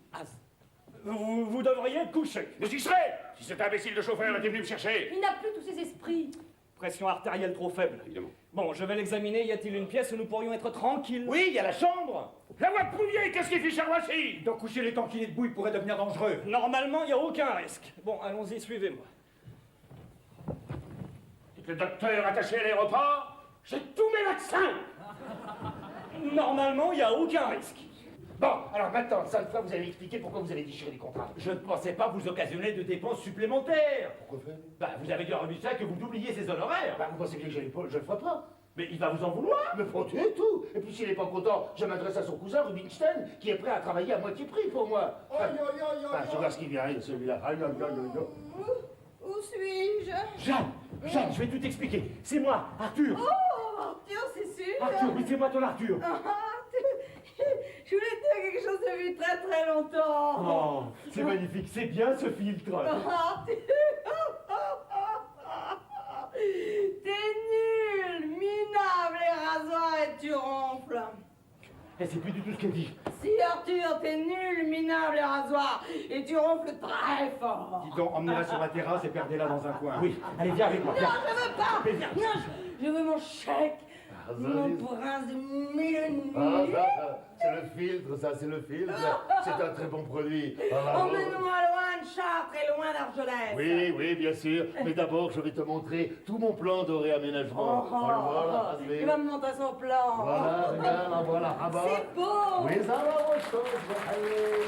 L: Vous devriez être couché.
A: Mais j'y serai. Si cet imbécile de chauffeur était venu me chercher.
D: Il n'a plus tous ses esprits.
L: Pression artérielle trop faible.
A: Évidemment.
L: Bon, je vais l'examiner. Y a-t-il une pièce où nous pourrions être tranquilles?
H: Oui, il y a la chambre.
A: La voix de Pouvier, qu'est-ce qu'il fiche à Roissy?
E: Donc coucher les temps qu'il est debout, il pourrait devenir dangereux.
L: Normalement, il n'y a aucun risque. Bon, allons-y, suivez-moi.
A: Dites le docteur attaché à l'aéroport, j'ai tous mes vaccins.
L: Normalement, il n'y a aucun risque.
H: Bon, alors maintenant, cette fois, vous allez expliquer pourquoi vous avez déchiré les contrats. Je ne pensais pas vous occasionner de dépenses supplémentaires.
G: Pourquoi faire?
H: Bah, vous avez dit à Rubinstein que vous doubliez ses honoraires.
G: Bah, vous pensez bien que je le ferai pas?
H: Mais il va vous en vouloir.
G: Me prends-tu et tout? Et puis s'il n'est pas content, je m'adresse à son cousin Rubinstein, qui est prêt à travailler à moitié prix pour moi. Je vois ce qui vient, celui-là.
I: Où suis-je?
H: Jeanne, je vais tout expliquer. C'est moi, Arthur.
I: Oh, Arthur, c'est sûr.
H: Arthur, oui, c'est moi ton Arthur.
I: Je voulais te dire quelque chose depuis très très longtemps.
H: Oh, c'est magnifique, c'est bien ce filtre.
I: Arthur, t'es nul, minable et rasoir et tu ronfles.
H: Et c'est plus du tout ce qu'elle dit.
I: Si Arthur, t'es nul, minable et rasoir et tu ronfles très fort.
E: Dis donc, emmenez-la sur la terrasse et perdez-la dans un coin.
H: Oui, allez, viens avec moi.
I: Non, je veux pas.
H: Mais viens.
I: Non, je veux mon chèque. Mon prince de
G: Ah,
I: millionnaire.
G: c'est le filtre, ça, c'est le filtre. C'est un très bon produit.
I: Emmène-moi loin de Chartres et loin d'Argelès.
G: Oui, bien sûr. Mais d'abord, je vais te montrer tout mon plan de réaménagement. Voilà,
I: Il va me montrer son plan.
G: voilà, regarde, voilà. Ah bah.
I: C'est beau.
G: Oui, ça va, autre chose. Allez.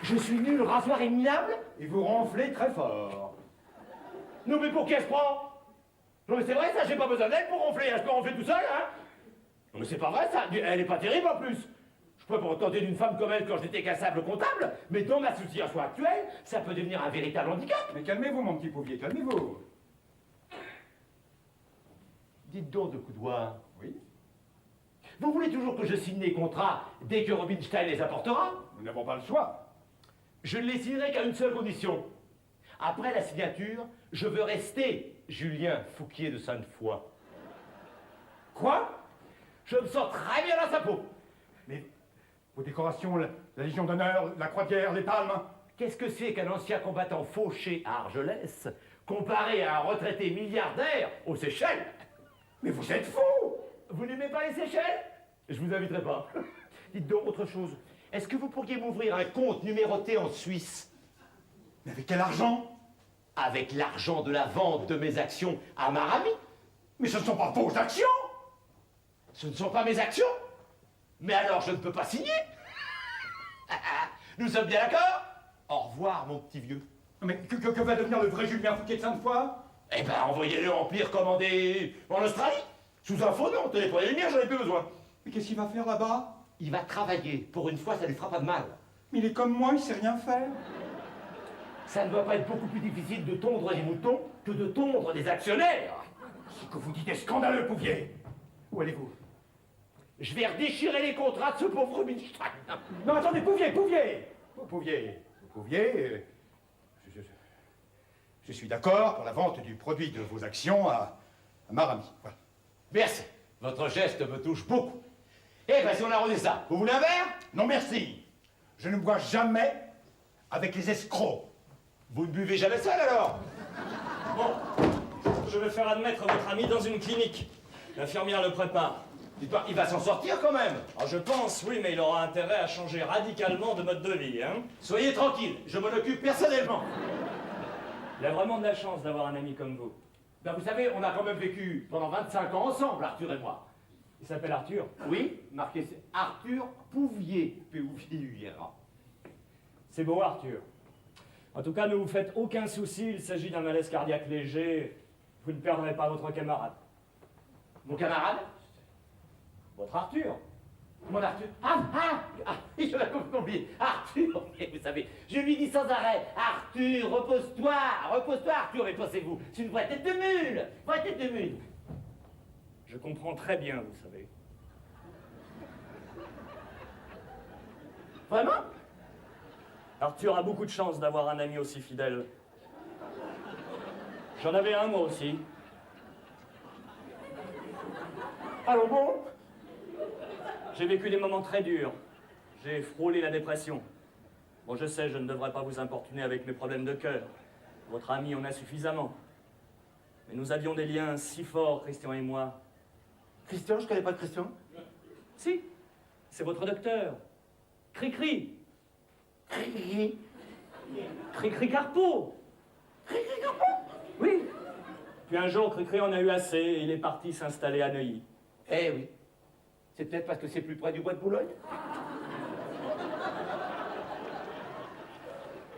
H: Je suis nul, rasoir et minable.
E: Et vous ronflez très fort.
H: Non, mais pour qui elle se prend? Non, mais c'est vrai, ça, j'ai pas besoin d'elle pour ronfler. Je peux ronfler tout seul, hein? Non, mais c'est pas vrai, ça. Elle est pas terrible, en plus. Je peux pas tenter d'une femme comme elle quand j'étais cassable comptable, mais dans ma situation actuelle, ça peut devenir un véritable handicap.
E: Mais calmez-vous, mon petit Pouvier, calmez-vous.
H: Dites donc, de Coudoir.
E: Oui.
H: Vous voulez toujours que je signe les contrats dès que Rubinstein les apportera?
E: Nous n'avons pas le choix.
H: Je ne les signerai qu'à une seule condition. Après la signature, je veux rester Julien Fouquier de Sainte-Foy. Quoi? Je me sens très bien dans sa peau.
E: Mais vos décorations, la Légion d'honneur, la Croix de guerre, les palmes.
H: Qu'est-ce que c'est qu'un ancien combattant fauché à Argelès comparé à un retraité milliardaire aux Seychelles?
E: Mais vous êtes fous!
H: Vous n'aimez pas les Seychelles? Je vous inviterai pas. Dites donc autre chose. Est-ce que vous pourriez m'ouvrir un compte numéroté en Suisse?
E: Mais avec quel argent?
H: Avec l'argent de la vente de mes actions à Marami?
E: Mais ce ne sont pas vos actions!
H: Ce ne sont pas mes actions? Mais alors je ne peux pas signer? Nous sommes bien d'accord? Au revoir, mon petit vieux.
F: Mais que va devenir le vrai Julien Fouquier de Sainte-Foy?
C: Eh ben, envoyez-le en pire commandé en Australie. Sous un faux nom, tenez pour les lumières, j'en ai plus besoin.
F: Mais qu'est-ce qu'il va faire là-bas?
C: Il va travailler. Pour une fois, ça lui fera pas de mal.
F: Mais il est comme moi, il sait rien faire.
C: Ça ne doit pas être beaucoup plus difficile de tondre des moutons que de tondre des actionnaire.
F: Ce que vous dites est scandaleux, Pouvier. Où allez-vous?
C: Je vais redéchirer les contrats de ce pauvre Rubinstein.
F: Non, attendez, Pouvier. Pouvier, je suis d'accord pour la vente du produit de vos actions à Marami. Voilà.
C: Merci. Votre geste me touche beaucoup. Eh ben, si on arrondit ça, vous voulez un verre?
F: Non, merci. Je ne bois jamais avec les escrocs.
C: Vous ne buvez jamais seul, alors?
L: Bon, je vais faire admettre votre ami dans une clinique. L'infirmière le prépare.
C: Dites-moi, il va s'en sortir quand même.
L: Ah, je pense, oui, mais il aura intérêt à changer radicalement de mode de vie, hein.
C: Soyez tranquille, je m'en occupe personnellement.
L: Il a vraiment de la chance d'avoir un ami comme vous.
C: Ben, vous savez, on a quand même vécu pendant 25 ans ensemble, Arthur et moi.
L: Il s'appelle Arthur.
C: Oui, marqué c'est Arthur Pouvier. P-O-U-V-I-E-R-A.
L: C'est beau, Arthur. En tout cas, ne vous faites aucun souci, il s'agit d'un malaise cardiaque léger. Vous ne perdrez pas votre camarade.
C: Mon camarade?
L: Votre Arthur.
C: Mon Arthur? Je l'ai oublié. Arthur, mais vous savez, je lui dis sans arrêt, Arthur, repose-toi, Arthur, mais pensez-vous, c'est une vraie tête de mule,
L: Je comprends très bien, vous savez.
C: Vraiment?
L: Arthur a beaucoup de chance d'avoir un ami aussi fidèle. J'en avais un, moi aussi.
C: Alors bon?
L: J'ai vécu des moments très durs. J'ai frôlé la dépression. Bon, je sais, je ne devrais pas vous importuner avec mes problèmes de cœur. Votre ami en a suffisamment. Mais nous avions des liens si forts, Christian et moi.
C: Christian, je connais pas de Christian.
L: Si, c'est votre docteur. Cri-cri.
C: Cri-cri.
L: Cri-cri Carpeau.
C: Cri-cri Carpeau?
L: Oui. Puis un jour, Cri-cri en a eu assez et il est parti s'installer à Neuilly.
C: Eh oui. C'est peut-être parce que c'est plus près du bois de Boulogne.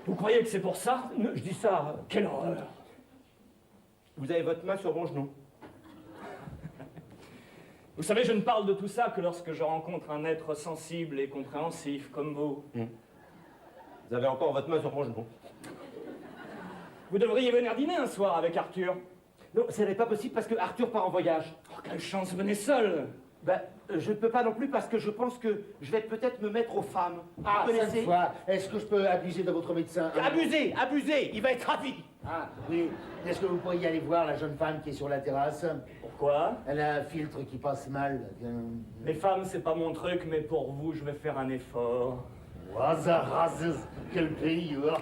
L: Vous croyez que c'est pour ça? Je dis ça, quelle horreur.
C: Vous avez votre main sur mon genou.
L: Vous savez, je ne parle de tout ça que lorsque je rencontre un être sensible et compréhensif comme vous.
C: Vous avez encore votre main sur mon genou.
L: Vous devriez venir dîner un soir avec Arthur.
C: Non, ce n'est pas possible parce que Arthur part en voyage.
L: Oh, quelle chance, venez seul.
C: Ben, je ne peux pas non plus parce que je pense que je vais peut-être me mettre aux femmes.
G: Ah,
C: Vous connaissez?
G: cette fois, est-ce que je peux abuser de votre médecin?
C: Abusez, il va être ravi.
G: Ah, oui. Est-ce que vous pourriez aller voir la jeune femme qui est sur la terrasse?
L: Pourquoi?
G: Elle a un filtre qui passe mal.
L: Les femmes, c'est pas mon truc, mais pour vous, je vais faire un effort.
G: Quel pays, oh là.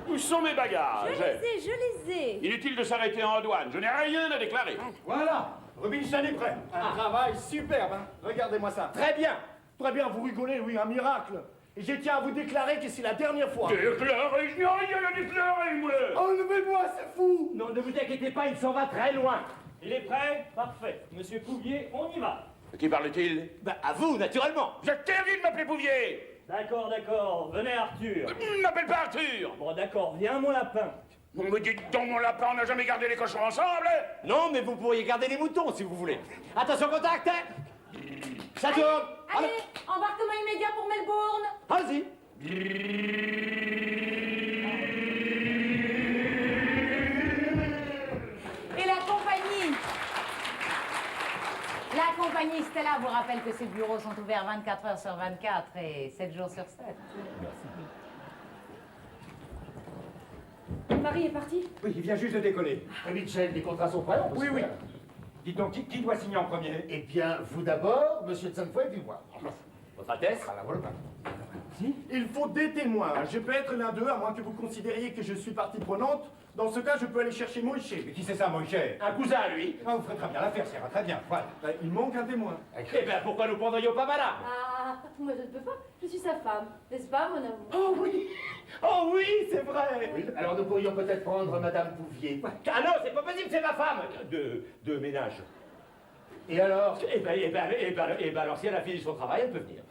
A: Où sont mes bagages?
D: Je les ai.
A: Inutile de s'arrêter en douane, je n'ai rien à déclarer.
F: Voilà, Rubinstein est prêt.
J: Un travail superbe, hein. Regardez-moi ça.
C: Très bien.
J: Vous rigolez, oui, un miracle. Et je tiens à vous déclarer que c'est la dernière fois.
A: Déclarer, je n'ai rien à déclarer, moi.
J: Enlevez-moi, c'est fou.
C: Non, ne vous inquiétez pas, il s'en va très loin.
L: Il est prêt? Parfait. Monsieur Pouvier, on y va.
A: À qui parle-t-il?
C: Ben, à vous, naturellement.
A: J'interdis de m'appeler Pouvier.
L: D'accord, d'accord. Venez, Arthur.
A: Ne m'appelle pas Arthur.
L: Bon, d'accord. Viens, mon lapin.
A: Vous me dites donc, mon lapin, on n'a jamais gardé les cochons ensemble?
C: Non, mais vous pourriez garder les moutons si vous voulez. Attention, contact, hein. Ça tourne.
B: Allez, embarquement immédiat pour Melbourne.
C: Allez-y.
B: Et la compagnie? La compagnie Stella vous rappelle que ses bureaux sont ouverts 24 heures sur 24 et 7 jours sur 7.
D: Marie est partie?
F: Oui, il vient juste de décoller.
G: Michel, les contrats sont prêts?
F: Oui, oui. Dites donc, qui doit signer en premier?
G: Eh bien, vous d'abord, monsieur de Sainte-Foy, puis moi.
C: Votre Altesse.
G: Voilà.
J: Il faut des témoins. Je peux être l'un d'eux, à moins que vous considériez que je suis partie prenante. Dans ce cas, je peux aller chercher Moïse.
F: Mais qui c'est ça, Moïse?
C: Un cousin à lui.
F: Ah, vous ferez très bien l'affaire, ça ira très bien. Voilà.
J: Il manque un témoin.
C: Eh bien, pourquoi nous prendrions pas malin?
D: Ah, moi je ne peux pas. Je suis sa femme. N'est-ce pas, mon amour?
C: Oh oui, c'est vrai.
G: Oui, alors nous pourrions peut-être prendre Madame Pouvier.
C: Ah non, c'est pas possible, c'est ma femme. De ménage.
G: Et alors?
C: Eh ben, alors si elle a fini son travail, elle peut venir.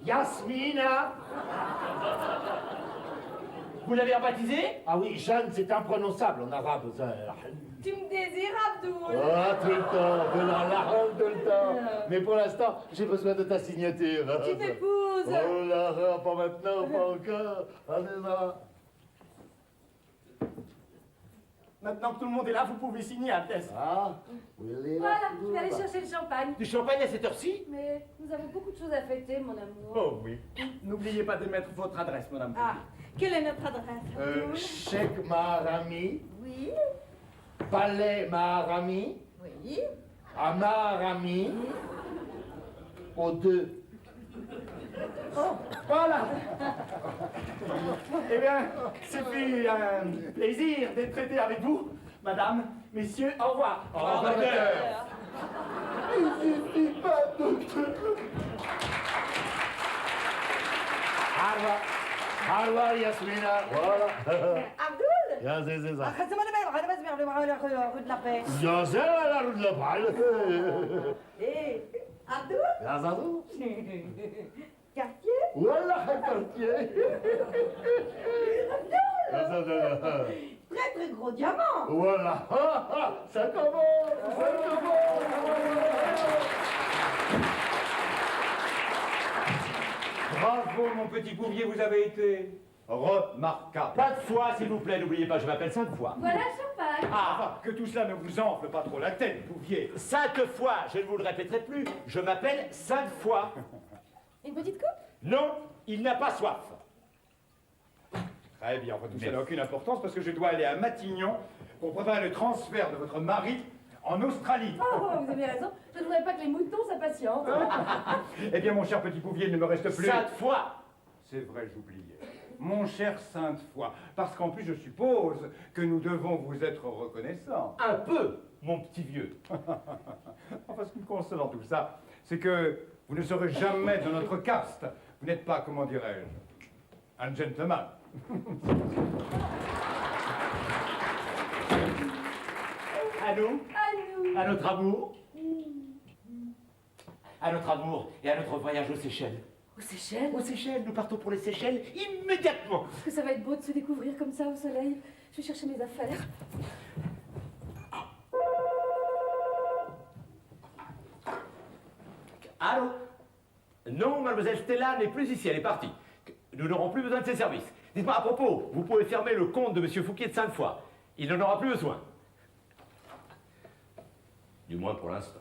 G: Yasmina.
H: Vous l'avez rebaptisé?
G: Ah oui, Jeanne, c'est imprononçable en arabe. Ça.
I: Tu me désires, Abdoul?
G: Ah, tout le temps, de la ronde tout le temps. Mais pour l'instant, j'ai besoin de ta signature.
I: Tu m'épouses?
G: Oh là, pas maintenant, pas encore. Allez là.
F: Maintenant que tout le monde est là, vous pouvez signer, Altesse.
G: Ah, oui,
D: Voilà, je vais aller chercher le champagne.
H: Du champagne à cette heure-ci?
D: Mais nous avons beaucoup de choses à fêter, mon amour.
F: Oh oui. N'oubliez pas de mettre votre adresse, madame.
I: Ah, quelle est notre adresse, Abdoul?
G: Cheikh Maharami,
I: Oui,
G: Palais Maharami,
I: oui.
G: à Maharami, aux deux.
F: Voilà. Eh bien, c'est puis un plaisir d'être traité avec vous, madame, messieurs, au revoir.
E: Au revoir, docteur.
G: N'hésitez pas, docteur. Harva, Yasmina, voilà.
I: Abdoul?
G: Ya, c'est ça.
I: Ah, c'est moi le rue de la paix.
G: Ya, c'est la rue de la balle.
I: Hé, Abdoul?
G: Ya, ça,
I: Quartier?
G: voilà, quartier. Ya, ça,
I: Très très gros diamant.
G: voilà. Ça commence, ça commence.
E: Bravo, mon petit Bouvier, vous avez été remarquable.
H: Pas de foi, s'il vous plaît, n'oubliez pas, je m'appelle 5 fois.
D: Voilà le champagne.
F: Ah, que tout cela ne vous enfle pas trop la tête, Bouvier.
H: 5 fois, je ne vous le répéterai plus, je m'appelle 5 fois.
D: Une petite coupe?
H: Non, il n'a pas soif.
E: Très bien, enfin, tout ça n'a aucune importance parce que je dois aller à Matignon pour préparer le transfert de votre mari en Australie.
D: Oh, vous avez raison. Je ne voudrais pas que les moutons s'impatientent.
E: Eh bien, mon cher petit Bouvier, il ne me reste plus...
H: 5 fois.
E: C'est vrai, j'oubliais. Mon cher Sainte Foy, parce qu'en plus, je suppose que nous devons vous être reconnaissants.
H: Un peu, mon petit vieux.
E: Enfin, ce qui me console dans tout ça, c'est que vous ne serez jamais de notre caste. Vous n'êtes pas, comment dirais-je, un gentleman.
H: À nous,
D: À nous.
H: à notre amour. À notre amour et à notre voyage aux Seychelles.
D: Aux Seychelles?
H: Aux Seychelles, nous partons pour les Seychelles immédiatement.
D: Est-ce que ça va être beau de se découvrir comme ça au soleil? Je vais chercher mes affaires.
H: Allô? Non, mademoiselle Stella n'est plus ici, elle est partie. Nous n'aurons plus besoin de ses services. Dites-moi, à propos, vous pouvez fermer le compte de monsieur Fouquier de 5 fois. Il n'en aura plus besoin. Du moins pour l'instant.